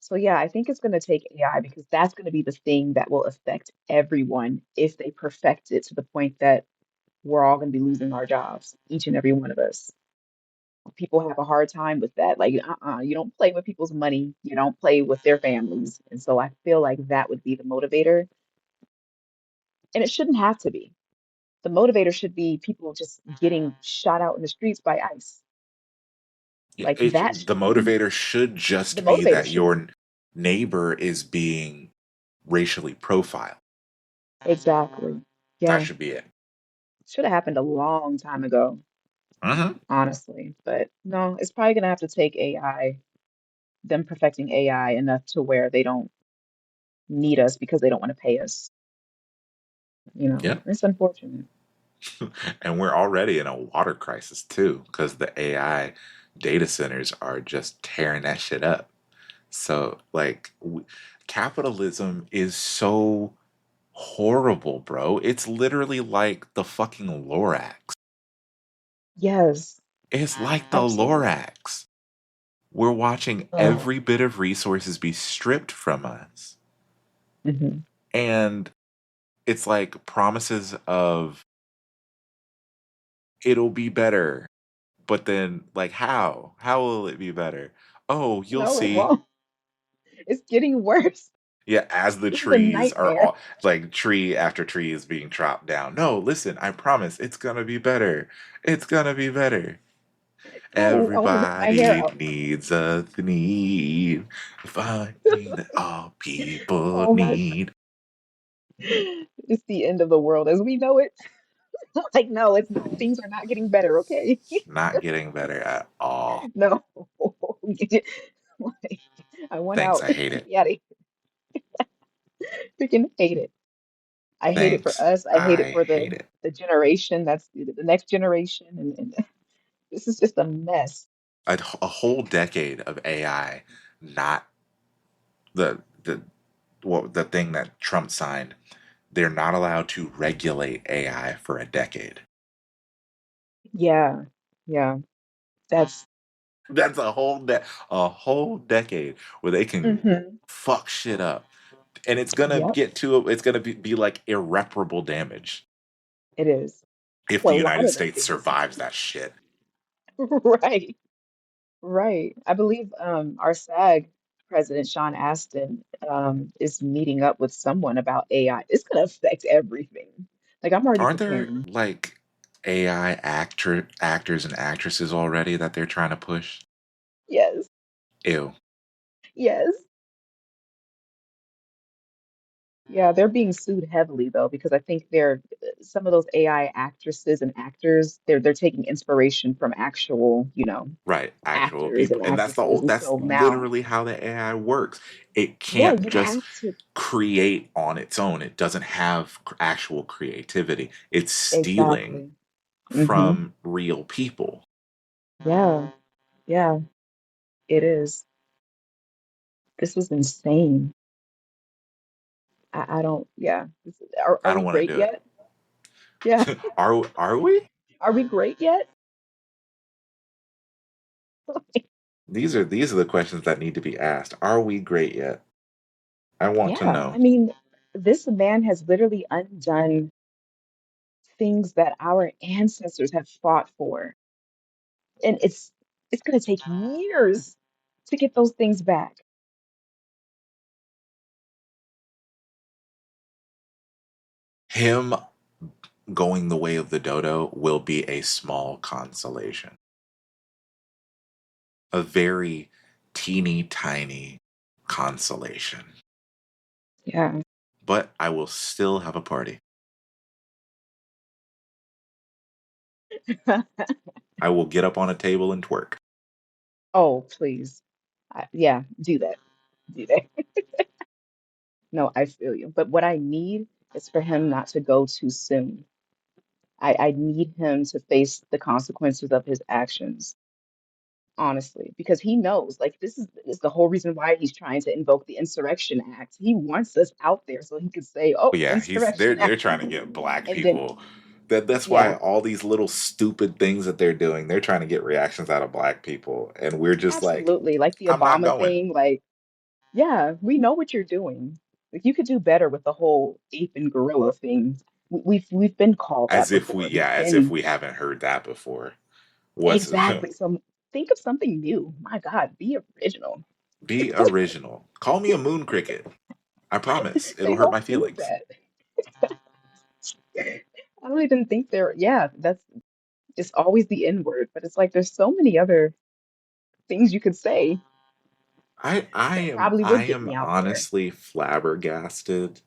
So yeah, I think it's going to take AI because that's going to be the thing that will affect everyone if they perfect it to the point that we're all going to be losing our jobs, each and every one of us. People have a hard time with that. Like, you don't play with people's money, you don't play with their families. And so I feel like that would be the motivator. And it shouldn't have to be. The motivator should be people just getting shot out in the streets by ICE. Like that The should be motivator should the just be motivator that should your neighbor is being racially profiled. exactly. That Yeah. should be it. Should have happened a long time ago, Hmm. honestly. But no, it's probably gonna have to take AI, them perfecting AI enough to where they don't need us because they don't want to pay us. You know, Yeah. it's unfortunate. And we're already in a water crisis too, because the AI data centers are just tearing that shit up. So, like, capitalism is so horrible, bro. It's literally like the fucking Lorax. Yes, It's like the absolutely. Lorax. We're watching Oh. every bit of resources be stripped from us. Hmm. And it's like promises of it'll be better. But then, like, how? How will it be better? Oh, you'll No, it see. won't. It's getting worse. Yeah, as the This is a trees are nightmare. all like tree after tree is being chopped down. No, listen, I promise it's gonna be better. It's gonna be better. I want to rip my hair Everybody out. needs a need. Finding that all people Oh my, need. it's the end of the world as we know it. Like, no, it's not. Things are not getting better, okay? Not getting better at all. No. Like, I want Thanks, out. I hate it. Yeah, they freaking hate it. I hate it for Thanks, us. I hate it I for hate it. the generation that's the next generation, and this is just a mess. A whole decade of AI, not the the thing that Trump signed. They're not allowed to regulate AI for a decade. Yeah, yeah. That's That's a whole decade where they can hmm. fuck shit up, and it's gonna Yep, get to it's gonna be like irreparable damage it is. if the Well, a lot United of the States things. survives that shit. Right, right. I believe our SAG president, Sean Astin, is meeting up with someone about AI. It's gonna affect everything. Like I'm already Aren't there preparing. like actors and actresses already that they're trying to push? Yes, Ew. yes. Yeah, they're being sued heavily though, because I think they're some of those AI actresses and actors, they're taking inspiration from actual, Right, actual actors and people. And that's actresses. And that's so now, literally how the AI works. It yeah, can't you just have to create on its own. It doesn't have actual creativity. It's stealing exactly. Hmm. from real people. Yeah, yeah, it is. This is insane. I don't, yeah. Are I we don't want to great do it. yet? Yeah. Are we? Are we great yet? These are the questions that need to be asked. Are we great yet? I want to Yeah, know. I mean, this man has literally undone things that our ancestors have fought for. And it's going to take years to get those things back. Him going the way of the dodo will be a small consolation. A very teeny tiny consolation. Yeah. But I will still have a party. I will get up on a table and twerk. Oh, please. Yeah, do that. Do that. No, I feel you. But what I need is for him not to go too soon. I need him to face the consequences of his actions, honestly, because he knows, like, this is the whole reason why he's trying to invoke the Insurrection Act. He wants us out there so he could say, "Oh, But yeah, Insurrection they're Act," trying to get black and then, people. That's why yeah, all these little stupid things that they're doing, they're trying to get reactions out of black people, and we're just like, absolutely, like the I'm not Obama going. thing, like, yeah, we know what you're doing. Like, you could do better with the whole ape and gorilla thing. We've been called that before. We've As if been we haven't heard that before. What's exactly. So think of something new. My God, be original. be original? Call me a moon cricket. I promise it'll They hurt don't my think feelings. that. I don't even think they're, yeah, that's it's always the N word, but it's like there's so many other things you could say that probably I would get am me out there. honestly flabbergasted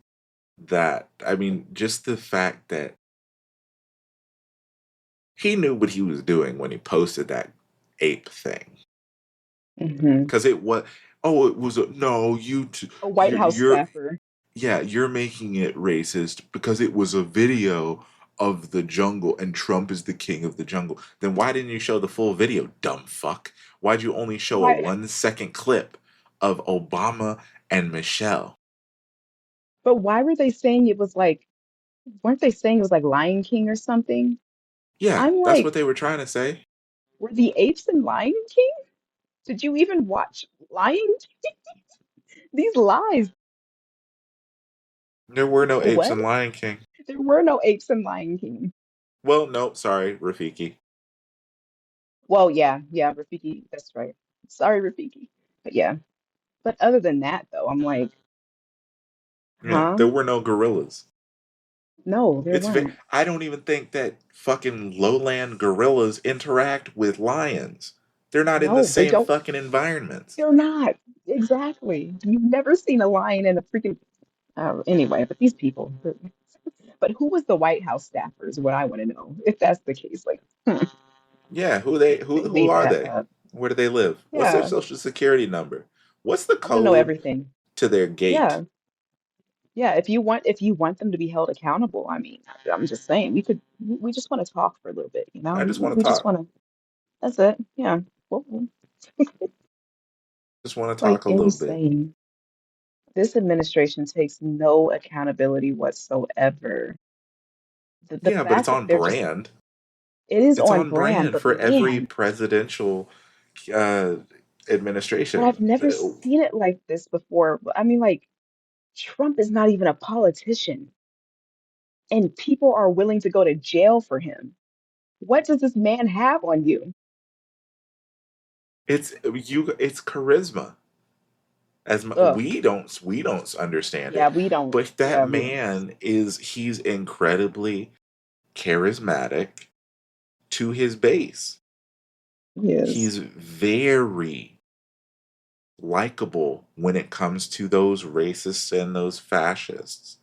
that I mean just the fact that he knew what he was doing when he posted that ape thing. Hmm. Because it was, oh, it was a, no, A White House you're, staffer. yeah, you're making it racist because it was a video of the jungle and Trump is the king of the jungle. Then why didn't you show the full video, dumb fuck? Why'd you only show a Why? 1 second clip of Obama and Michelle? But why were they saying it was like, weren't they saying it was like Lion King or something? Yeah, I'm that's what like, they were trying to say. were the apes in Lion King? Did you even watch Lion King? These lies. There were no apes What? in Lion King. There were no apes in Lion King. Well, no, sorry, Rafiki. Well, yeah, yeah, Rafiki, that's right. Sorry, Rafiki. But yeah. But other than that, though, I'm like, Yeah, huh? there were no gorillas. No, there weren't. I don't even think that fucking lowland gorillas interact with lions. They're not in the No, they same don't. fucking environments. They're not. Exactly. You've never seen a lion in a freaking. Anyway, but these people. But who was the White House staffer is what I want to know. If that's the case, like, Yeah, they who made are that they? up. Where do they live? What's their Yeah, social security number? What's the I want to know code everything. to their gate? Yeah, yeah. If you want them to be held accountable, I mean, I'm just saying, we just want to talk for a little bit, you know? I We, just want we to just talk. want to. That's it. Yeah. Well, Just want to like talk a little bit. insane. This administration takes no accountability whatsoever. The Yeah, but it's fact that on they're just, brand. it is It's on on brand, brand but for every man, presidential uh, but I've administration. never seen it like this before. I mean, like, Trump is not even a politician, and people are willing to go to jail for him. What does this man have on you? It's charisma. Ugh. We don't understand Yeah, it, we don't. but that Yeah, we don't. man is he's incredibly charismatic to his base. Yes. He's very likable when it comes to those racists and those fascists.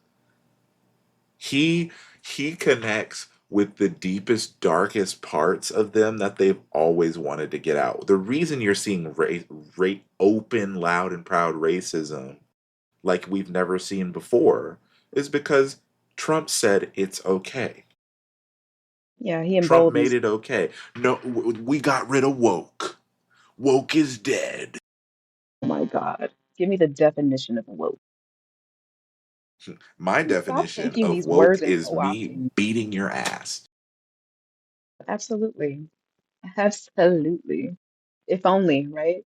He he connects with the deepest, darkest parts of them that they've always wanted to get out. The reason you're seeing open, loud, and proud racism like we've never seen before is because Trump said it's okay. Yeah, he Trump made emboldens. it okay. No, we got rid of woke. Woke is dead. Oh my God. Give me the definition of woke. My Stop definition taking of these woke words and is me co-opting. beating your ass. Absolutely. Absolutely. If only, right?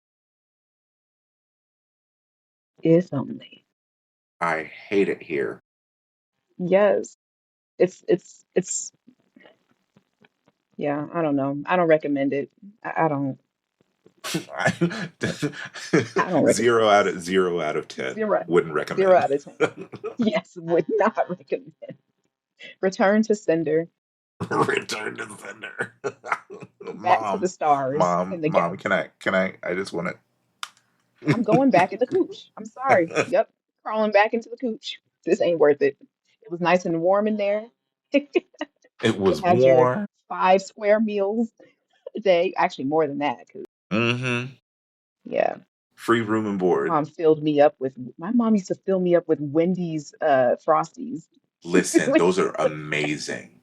If only. I hate it here. Yes. It's yeah, I don't know. I don't recommend it. I don't recommend Zero out it. of 10. Zero. Wouldn't Zero recommend. out of 10. Yes, would not recommend. Return to sender. Return to the sender. Back to the stars in the Mom, galaxy. I just want I'm going back in the cooch. I'm sorry. to. Yep. Crawling back into the cooch. This ain't worth it. It was nice and warm in there. It You was had your warm. 5 square meals a day. Actually, more than that. 'Cause, Mm-hmm. yeah, Free room and my board. mom filled me up with. My mom used to fill me up with Wendy's Frosties. Listen, When those she are was- amazing.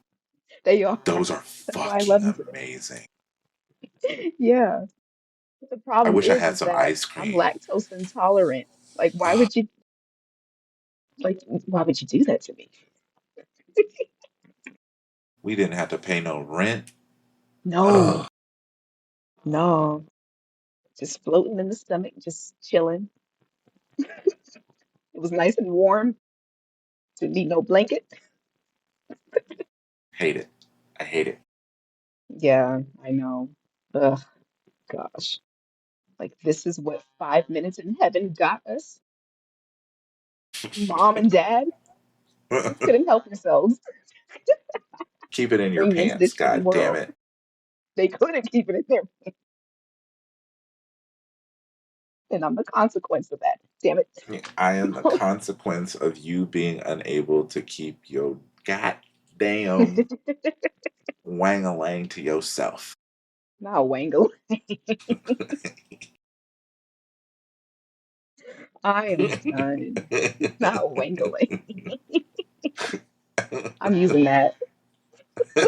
they are. Those are That's why I love fucking them today. amazing. Yeah. But the I problem wish I had is some that ice I'm cream. lactose intolerant. Like, why would you do that to me? We didn't have to pay no rent. No, Ugh. no. Just floating in the stomach, just chilling. It was nice and warm. Didn't need no blanket. Hate it. I hate it. Yeah, I know. Ugh, gosh. Like, this is what 5 minutes in heaven got us. Mom and dad just couldn't help themselves Keep it in your bringing pants, this to the god damn world. it. They couldn't keep it in there, and I'm the consequence of that. Damn it. I am the consequence of you being unable to keep your goddamn wang-a-lang to yourself. Now, Wangle, I am done. Now, Wangling. I'm using that. You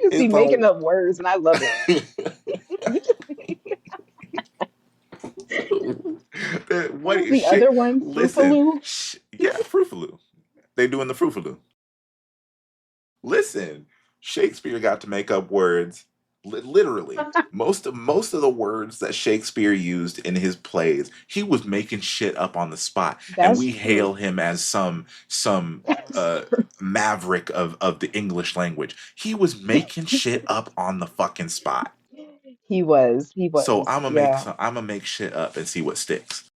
just be It's making all. up words, and I love it. You just, what What was is the shit? other one? Listen, Fruifaloo? yeah, Fruifaloo. They doing the Fruifaloo. Listen, Shakespeare got to make up words literally. Most of the words that Shakespeare used in his plays, he was making shit up on the spot, and That's we true. hail him as some That's true. maverick of the English language. He was making shit up on the fucking spot. He was. He So was. Yeah. I'm gonna make shit up and see what sticks.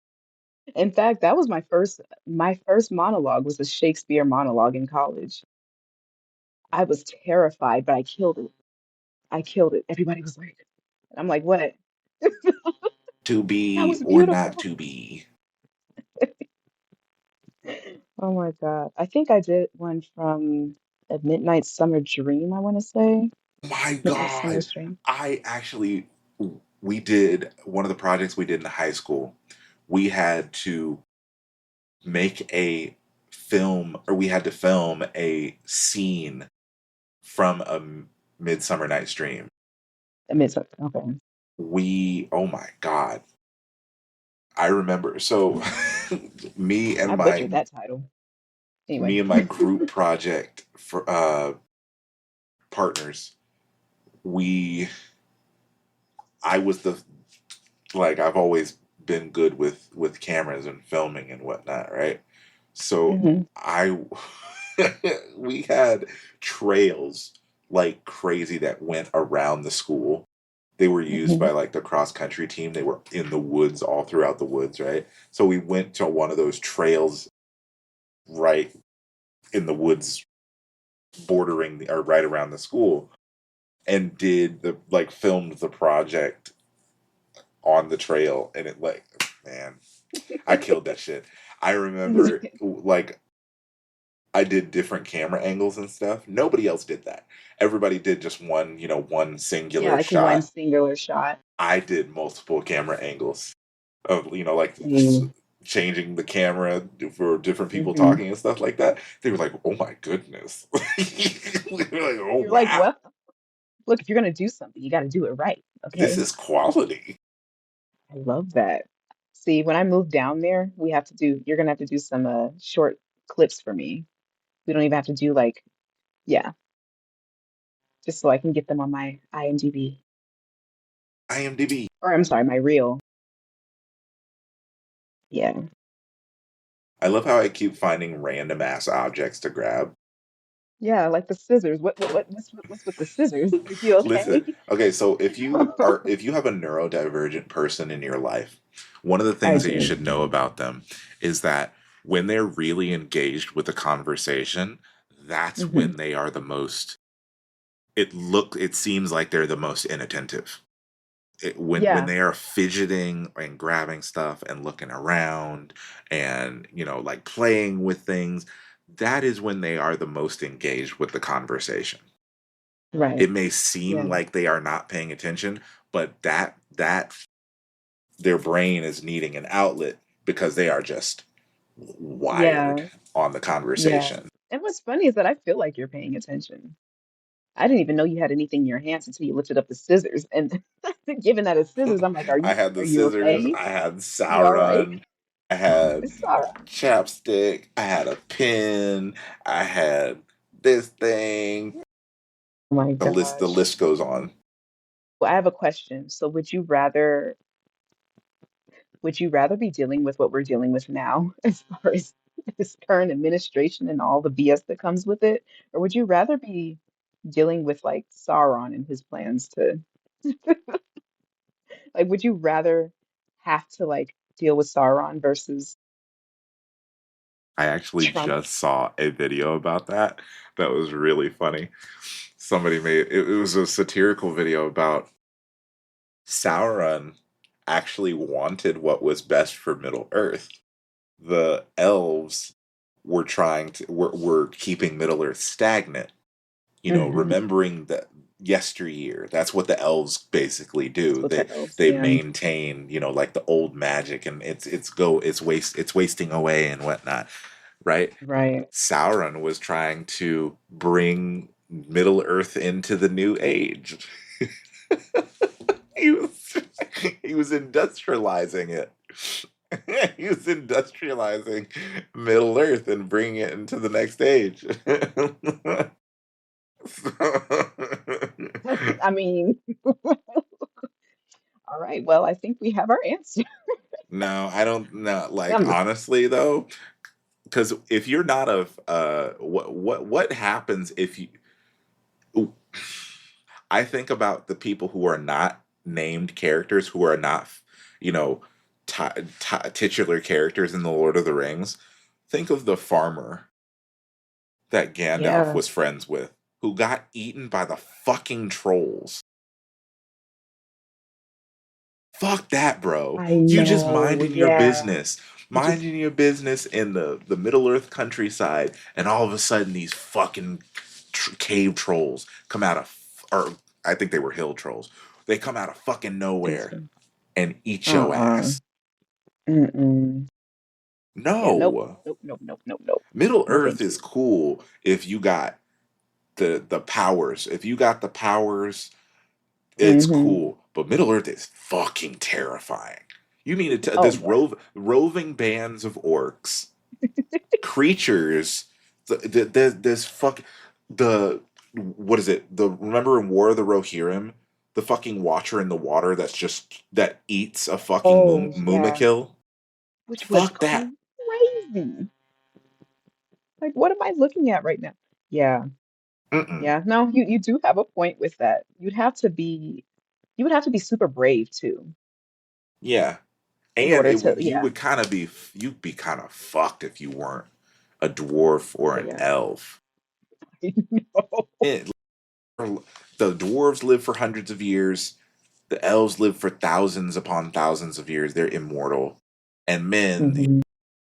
In fact, that was my first monologue was a Shakespeare monologue in college. I was terrified, but I killed it. I killed it. Everybody was like, I'm like, what? To That be was or not beautiful. to be. Oh my God. I think I did one from A Midnight Summer Dream, I want to say. My Midnight Summer God, Dream. I actually we did one of the projects we did in high school. We had to make a film, or we had to film a scene from a Midsummer Night's Dream. Okay. We, oh my God, I remember. So me and I my butchered that title. me Anyway. and my group project for partners, we I was the like I've always been good with cameras and filming and whatnot, right? So Hmm. I we had trails like crazy that went around the school. They were used Hmm. by like the cross country team. They were in the woods, all throughout the woods, right? So we went to one of those trails right in the woods bordering or right around the school and did the like filmed the project on the trail, and it like, man, I killed that shit. I remember like I did different camera angles and stuff. Nobody else did that. Everybody did just one, one Yeah, singular like one shot. singular shot. I did multiple camera angles of, like Mm. changing the camera for different people Hmm. talking and stuff like that. They were like, "Oh my goodness!" We were like, "Oh You're like, wow, well, look, if you're gonna do something, you got to do it right. this Okay. is quality." I love that. See, when I move down there, you're gonna have to do some short clips for me. We don't even have to do like, yeah, just so I can get them on my IMDb. IMDb. Or I'm sorry, my reel. Yeah. I love how I keep finding random ass objects to grab. Yeah, like the scissors. What's with the scissors? Are you Listen, okay? okay, so if you have a neurodivergent person in your life, one of the I things that you do. should know about them is that when they're really engaged with a conversation, that's Hmm. when they are the most it seems like they're the most inattentive. When Yeah, they are fidgeting and grabbing stuff and looking around and like playing with things, that is when they are the most engaged with the conversation. right. It may seem Yeah. like they are not paying attention, but that their brain is needing an outlet because they are just wired Yeah. on the Yeah. conversation. And what's funny is that I feel like you're paying attention. I didn't even know you had anything in your hands until you lifted up the scissors. And given that it's scissors, I'm like, I had are the you scissors, okay? I had You all right? Sauron, I had It's all right. chapstick, I had a pin, I had this thing. Oh my The gosh. list goes on. Well, I have a question. So would you rather be dealing with what we're dealing with now as far as this current administration and all the BS that comes with it? Or would you rather be dealing with like Sauron and his plans to like would you rather have to like deal with Sauron versus I actually Trump? just saw a video about that. That was really funny. Somebody made it was a satirical video about Sauron actually wanted what was best for Middle Earth. The elves were keeping Middle Earth stagnant. Hmm. Remembering that yesteryear. That's what the elves basically That's do. what the elves, They yeah. maintain, like the old magic, and it's wasting away and whatnot, right? Right. Sauron was trying to bring Middle Earth into the New Age. he was he was industrializing it. He was industrializing Middle Earth and bringing it into the next age. I mean, all right. Well, I think we have our answer. No, I don't know. Like I'm honestly, though, because if you're not a what happens if you? I think about the people who are not named characters, who are not, you know, titular characters in the Lord of the Rings. Think of the farmer that Gandalf yeah. was friends with, who got eaten by the fucking trolls. Fuck that, bro. I You just know. minding your Yeah. business. You just Minding your business in the Middle Earth countryside, and all of a sudden these fucking cave trolls come out of, or I think they were hill trolls. They come out of fucking think nowhere so. and eat your Uh-uh. ass. Mm-mm. Yeah, nope. No. Nope, nope, nope, nope, nope. Middle No, Earth thank is you. cool if you got the powers. If you got the powers, it's Mm-hmm. cool, but Middle Earth is fucking terrifying. You mean to Oh this yeah. roving bands of orcs, creatures, this fuck the what is it? The remember in War of the Rohirrim, the fucking Watcher in the water that eats a fucking Oh yeah. Mumakil. Which was Fuck that. crazy. Like, what am I looking at right now? Yeah. Mm-mm. Yeah. No, you do have a point with that. You would have to be super brave too Yeah, in and order to, you yeah. would kind of be you'd be kind of fucked if you weren't a dwarf or Oh an yeah. elf. I know. It, the dwarves live for hundreds of years. The elves live for thousands upon thousands of years. They're immortal. And men, Hmm.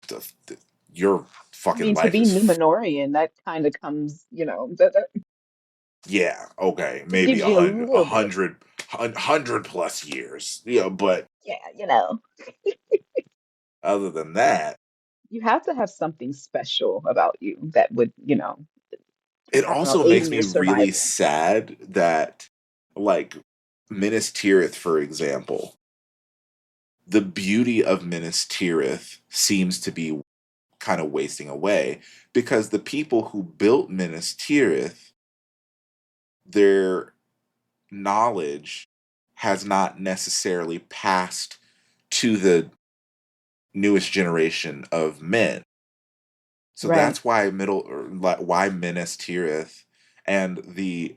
the, your I fucking mean, to life be is Numenorian, that kind of comes, that yeah, okay, it maybe gives you a little bit of, a hundred plus years. But yeah. other than that, You have to have something special about you that would, it I don't know, also aid makes in me your really survival. sad that, like, Minas Tirith, for example, the beauty of Minas Tirith seems to be kind of wasting away because the people who built Minas Tirith, their knowledge has not necessarily passed to the newest generation of men. So Right, that's why why Minas Tirith and the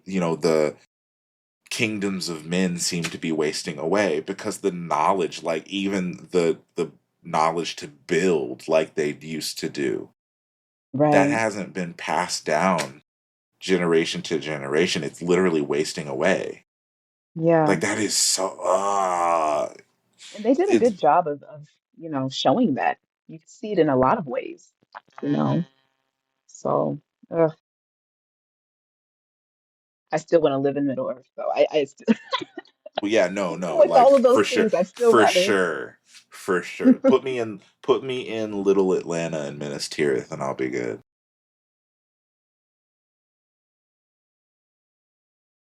kingdoms of men seem to be wasting away because the knowledge, like even the knowledge to build like they used to do, that right. hasn't been passed down generation to generation. It's literally wasting away. Yeah. Like that is so And they did a it's good job of showing that. You can see it in a lot of ways, you know. So, ugh, I still want to live in Middle Earth, though. I still, well, yeah, no, with like all of those things, I still for rather. sure, for sure. Put me in Little Atlanta and Minas Tirith, and I'll be good.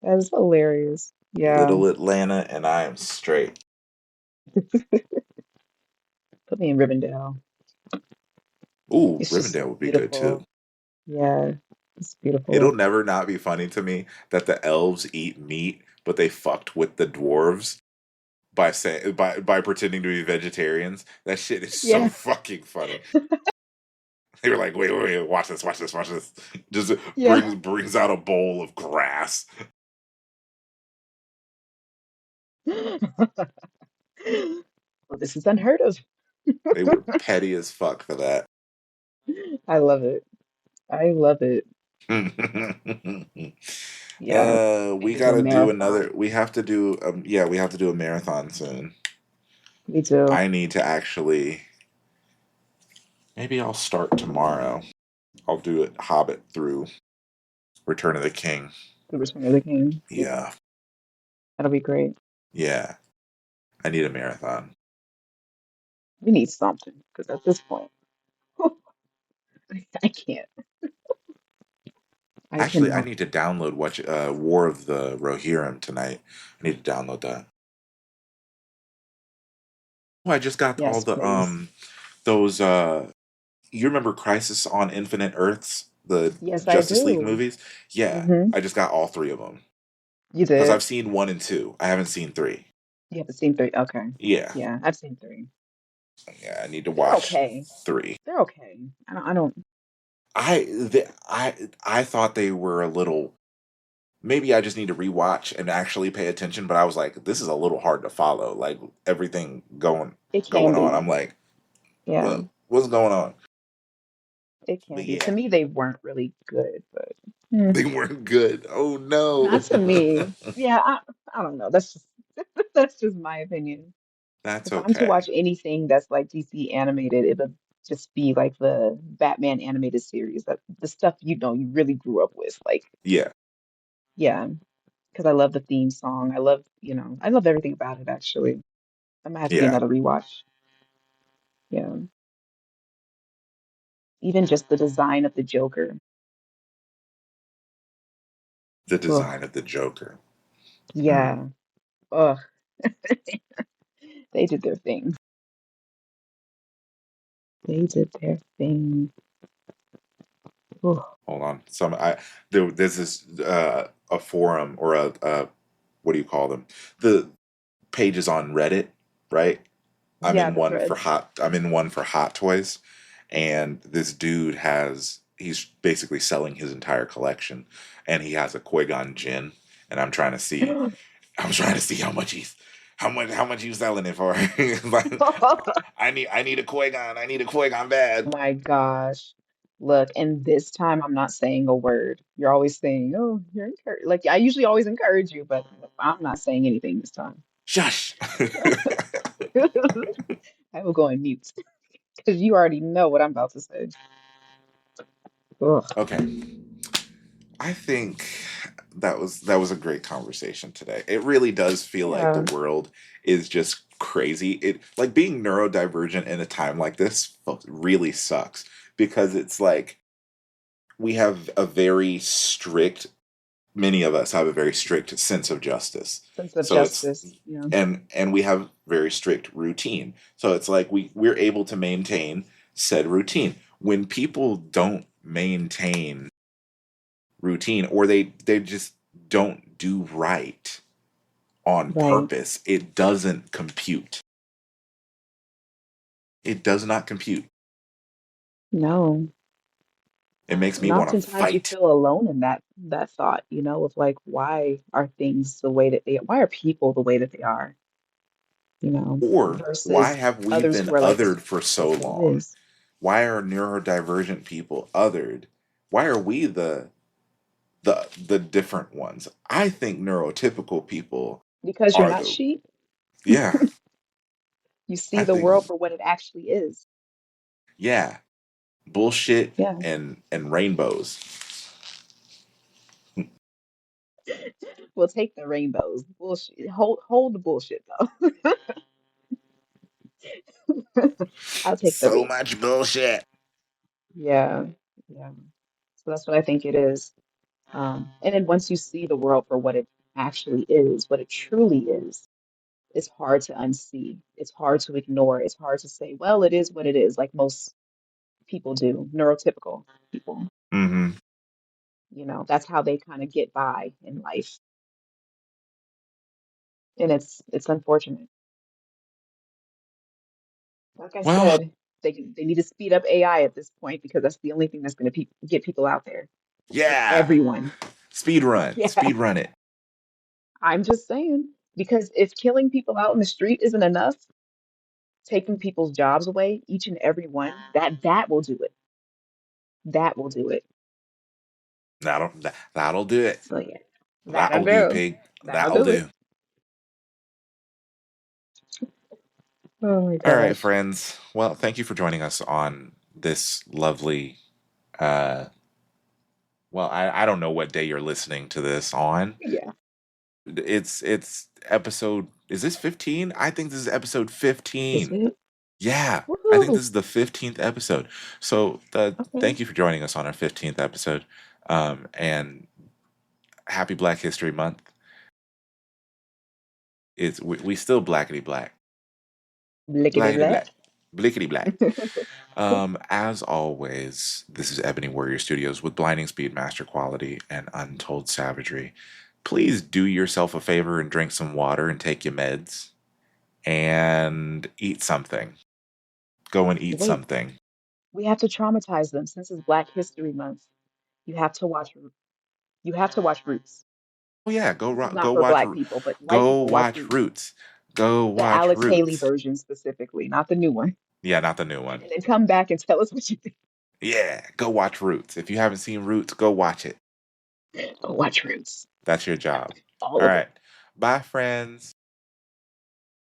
That is hilarious. Yeah. Little Atlanta, and I am straight. Put me in Rivendell. Ooh, It's just Rivendell would be good too. beautiful. Yeah, it's It'll beautiful. never not be funny to me that the elves eat meat, but they fucked with the dwarves by pretending to be vegetarians. That shit is so Yeah. fucking funny. They were like, wait, watch this, watch this, watch this. Just Yeah. brings out a bowl of grass. Well, this is unheard of. They were petty as fuck for that. I love it. I love it. Yeah. I We could do a gotta do another. marathon. We have to do. Yeah, we have to do a marathon soon. Me too. I need to actually. Maybe I'll start tomorrow. I'll do it Hobbit through Return of the King. The Return of the King. Yeah, Yeah, that'll be great. yeah. I need a marathon. We need something because at this point, I can't. I Actually, I cannot. need to download watch War of the Rohirrim tonight. I need to download that. Oh, I just got all Yes, the please. those you remember Crisis on Infinite Earths, the Yes, I Justice League do. movies? Yeah, Hmm. I just got all three of them You because did. I've seen one and two. I haven't seen three. You haven't seen three. Okay. Yeah, Yeah, I've seen three. yeah, I need to They're watch okay. three. They're okay. I don't. I thought they were a little. Maybe I just need to rewatch and actually pay attention. But I was like, this is a little hard to follow. Like everything It can going on. be. I'm like, Yeah, what's going on? it But can be. To yeah, me, they weren't really good, but hmm, they weren't good. Oh no, not to me. Yeah, I don't know. That's just that's just my opinion. that's If I'm to okay. watch anything that's like DC animated, it'll just be like the Batman animated series, that the stuff you really grew up with. Like, Yeah, yeah, because I love the theme song. I love everything about it actually. I might have to get yeah. another rewatch. Yeah. Even just the design of the Joker. The Ugh. design of the Joker. Hmm. Yeah. Ugh. They did their thing. They did their thing. Ugh. Hold on. There's this a forum or a what do you call them? The pages on Reddit, right? Yeah, the threads. I'm in one for hot toys, and this dude he's basically selling his entire collection, and he has a Qui-Gon Jinn, and I'm trying to see how much he's selling it for. Like, I need a Qui-Gon, I need a Qui-Gon bad. My gosh. Look, and this time I'm not saying a word. You're always saying, "Oh, you're encouraged." Like I usually always encourage you, but I'm not saying anything this time. Shush. I will go on mute because you already know what I'm about to say. Ugh. Okay. I think that was a great conversation today. It really does feel like the Yeah, world is just crazy. It like being neurodivergent in a time like this really sucks because it's like we have a very strict many of us have a very strict sense of justice. sense of So it's justice. Yeah, and we have very strict routine. So it's like we're able to maintain said routine. When people don't maintain routine or they just don't do right on right. purpose, it doesn't compute. It does not compute. No. It makes me And want to oftentimes you fight. feel alone in that thought, of like why are things the way that why are people the way that they are, Or why versus have we others been who are like othered for so that's what it long? is. Why are neurodivergent people othered? Why are we the different ones? I think neurotypical people Because you're are not the sheep, yeah. you see I the world think for what it actually is. yeah, bullshit Yeah. and rainbows. We'll take the rainbows. Bullshit. Hold the bullshit though. I'll take the So rainbow. much bullshit. Yeah. Yeah. So that's what I think it is. And then once you see the world for what it actually is, what it truly is, it's hard to unsee. It's hard to ignore. It's hard to say, well, it is what it is, like most people do, neurotypical people. Mm-hmm. That's how they kind of get by in life. And it's unfortunate. Like I Well, said, they need to speed up AI at this point because that's the only thing that's going to get people out there. Like yeah. everyone. Speed run. Yeah, Speed run it. I'm just saying. Because if killing people out in the street isn't enough, taking people's jobs away, each and every one, that will do it. That will do it. That'll do it. So yeah, that'll That'll do, do. pig. That'll That'll do it. do. Oh my All right, gosh. friends. Well, thank you for joining us on this lovely uh well, I don't know what day you're listening to this on. Yeah. It's episode is this 15? I think this is episode Is 15. it? Yeah, I think this Woohoo. is the 15th episode. So Okay. thank you for joining us on our 15th episode. And happy Black History Month. We still blackety black. Blickety Blackety black. black. Blickety black. As always, this is Ebony Warrior Studios with blinding speed, master quality, and untold savagery. Please do yourself a favor and drink some water and take your meds and eat something. Go and eat Wait, something. we have to traumatize them since it's Black History Month. You have to watch you have to watch Roots. Oh yeah, This is go not for watch black people, but white go people watch watch Roots. Roots. Go The watch Alex Haley Roots. version specifically, not the new one. Yeah, not the new one. And then come back and tell us what you think. Yeah, go watch Roots. If you haven't seen Roots, go watch it. Go watch Roots. That's your job. All All of it. right. Bye, friends.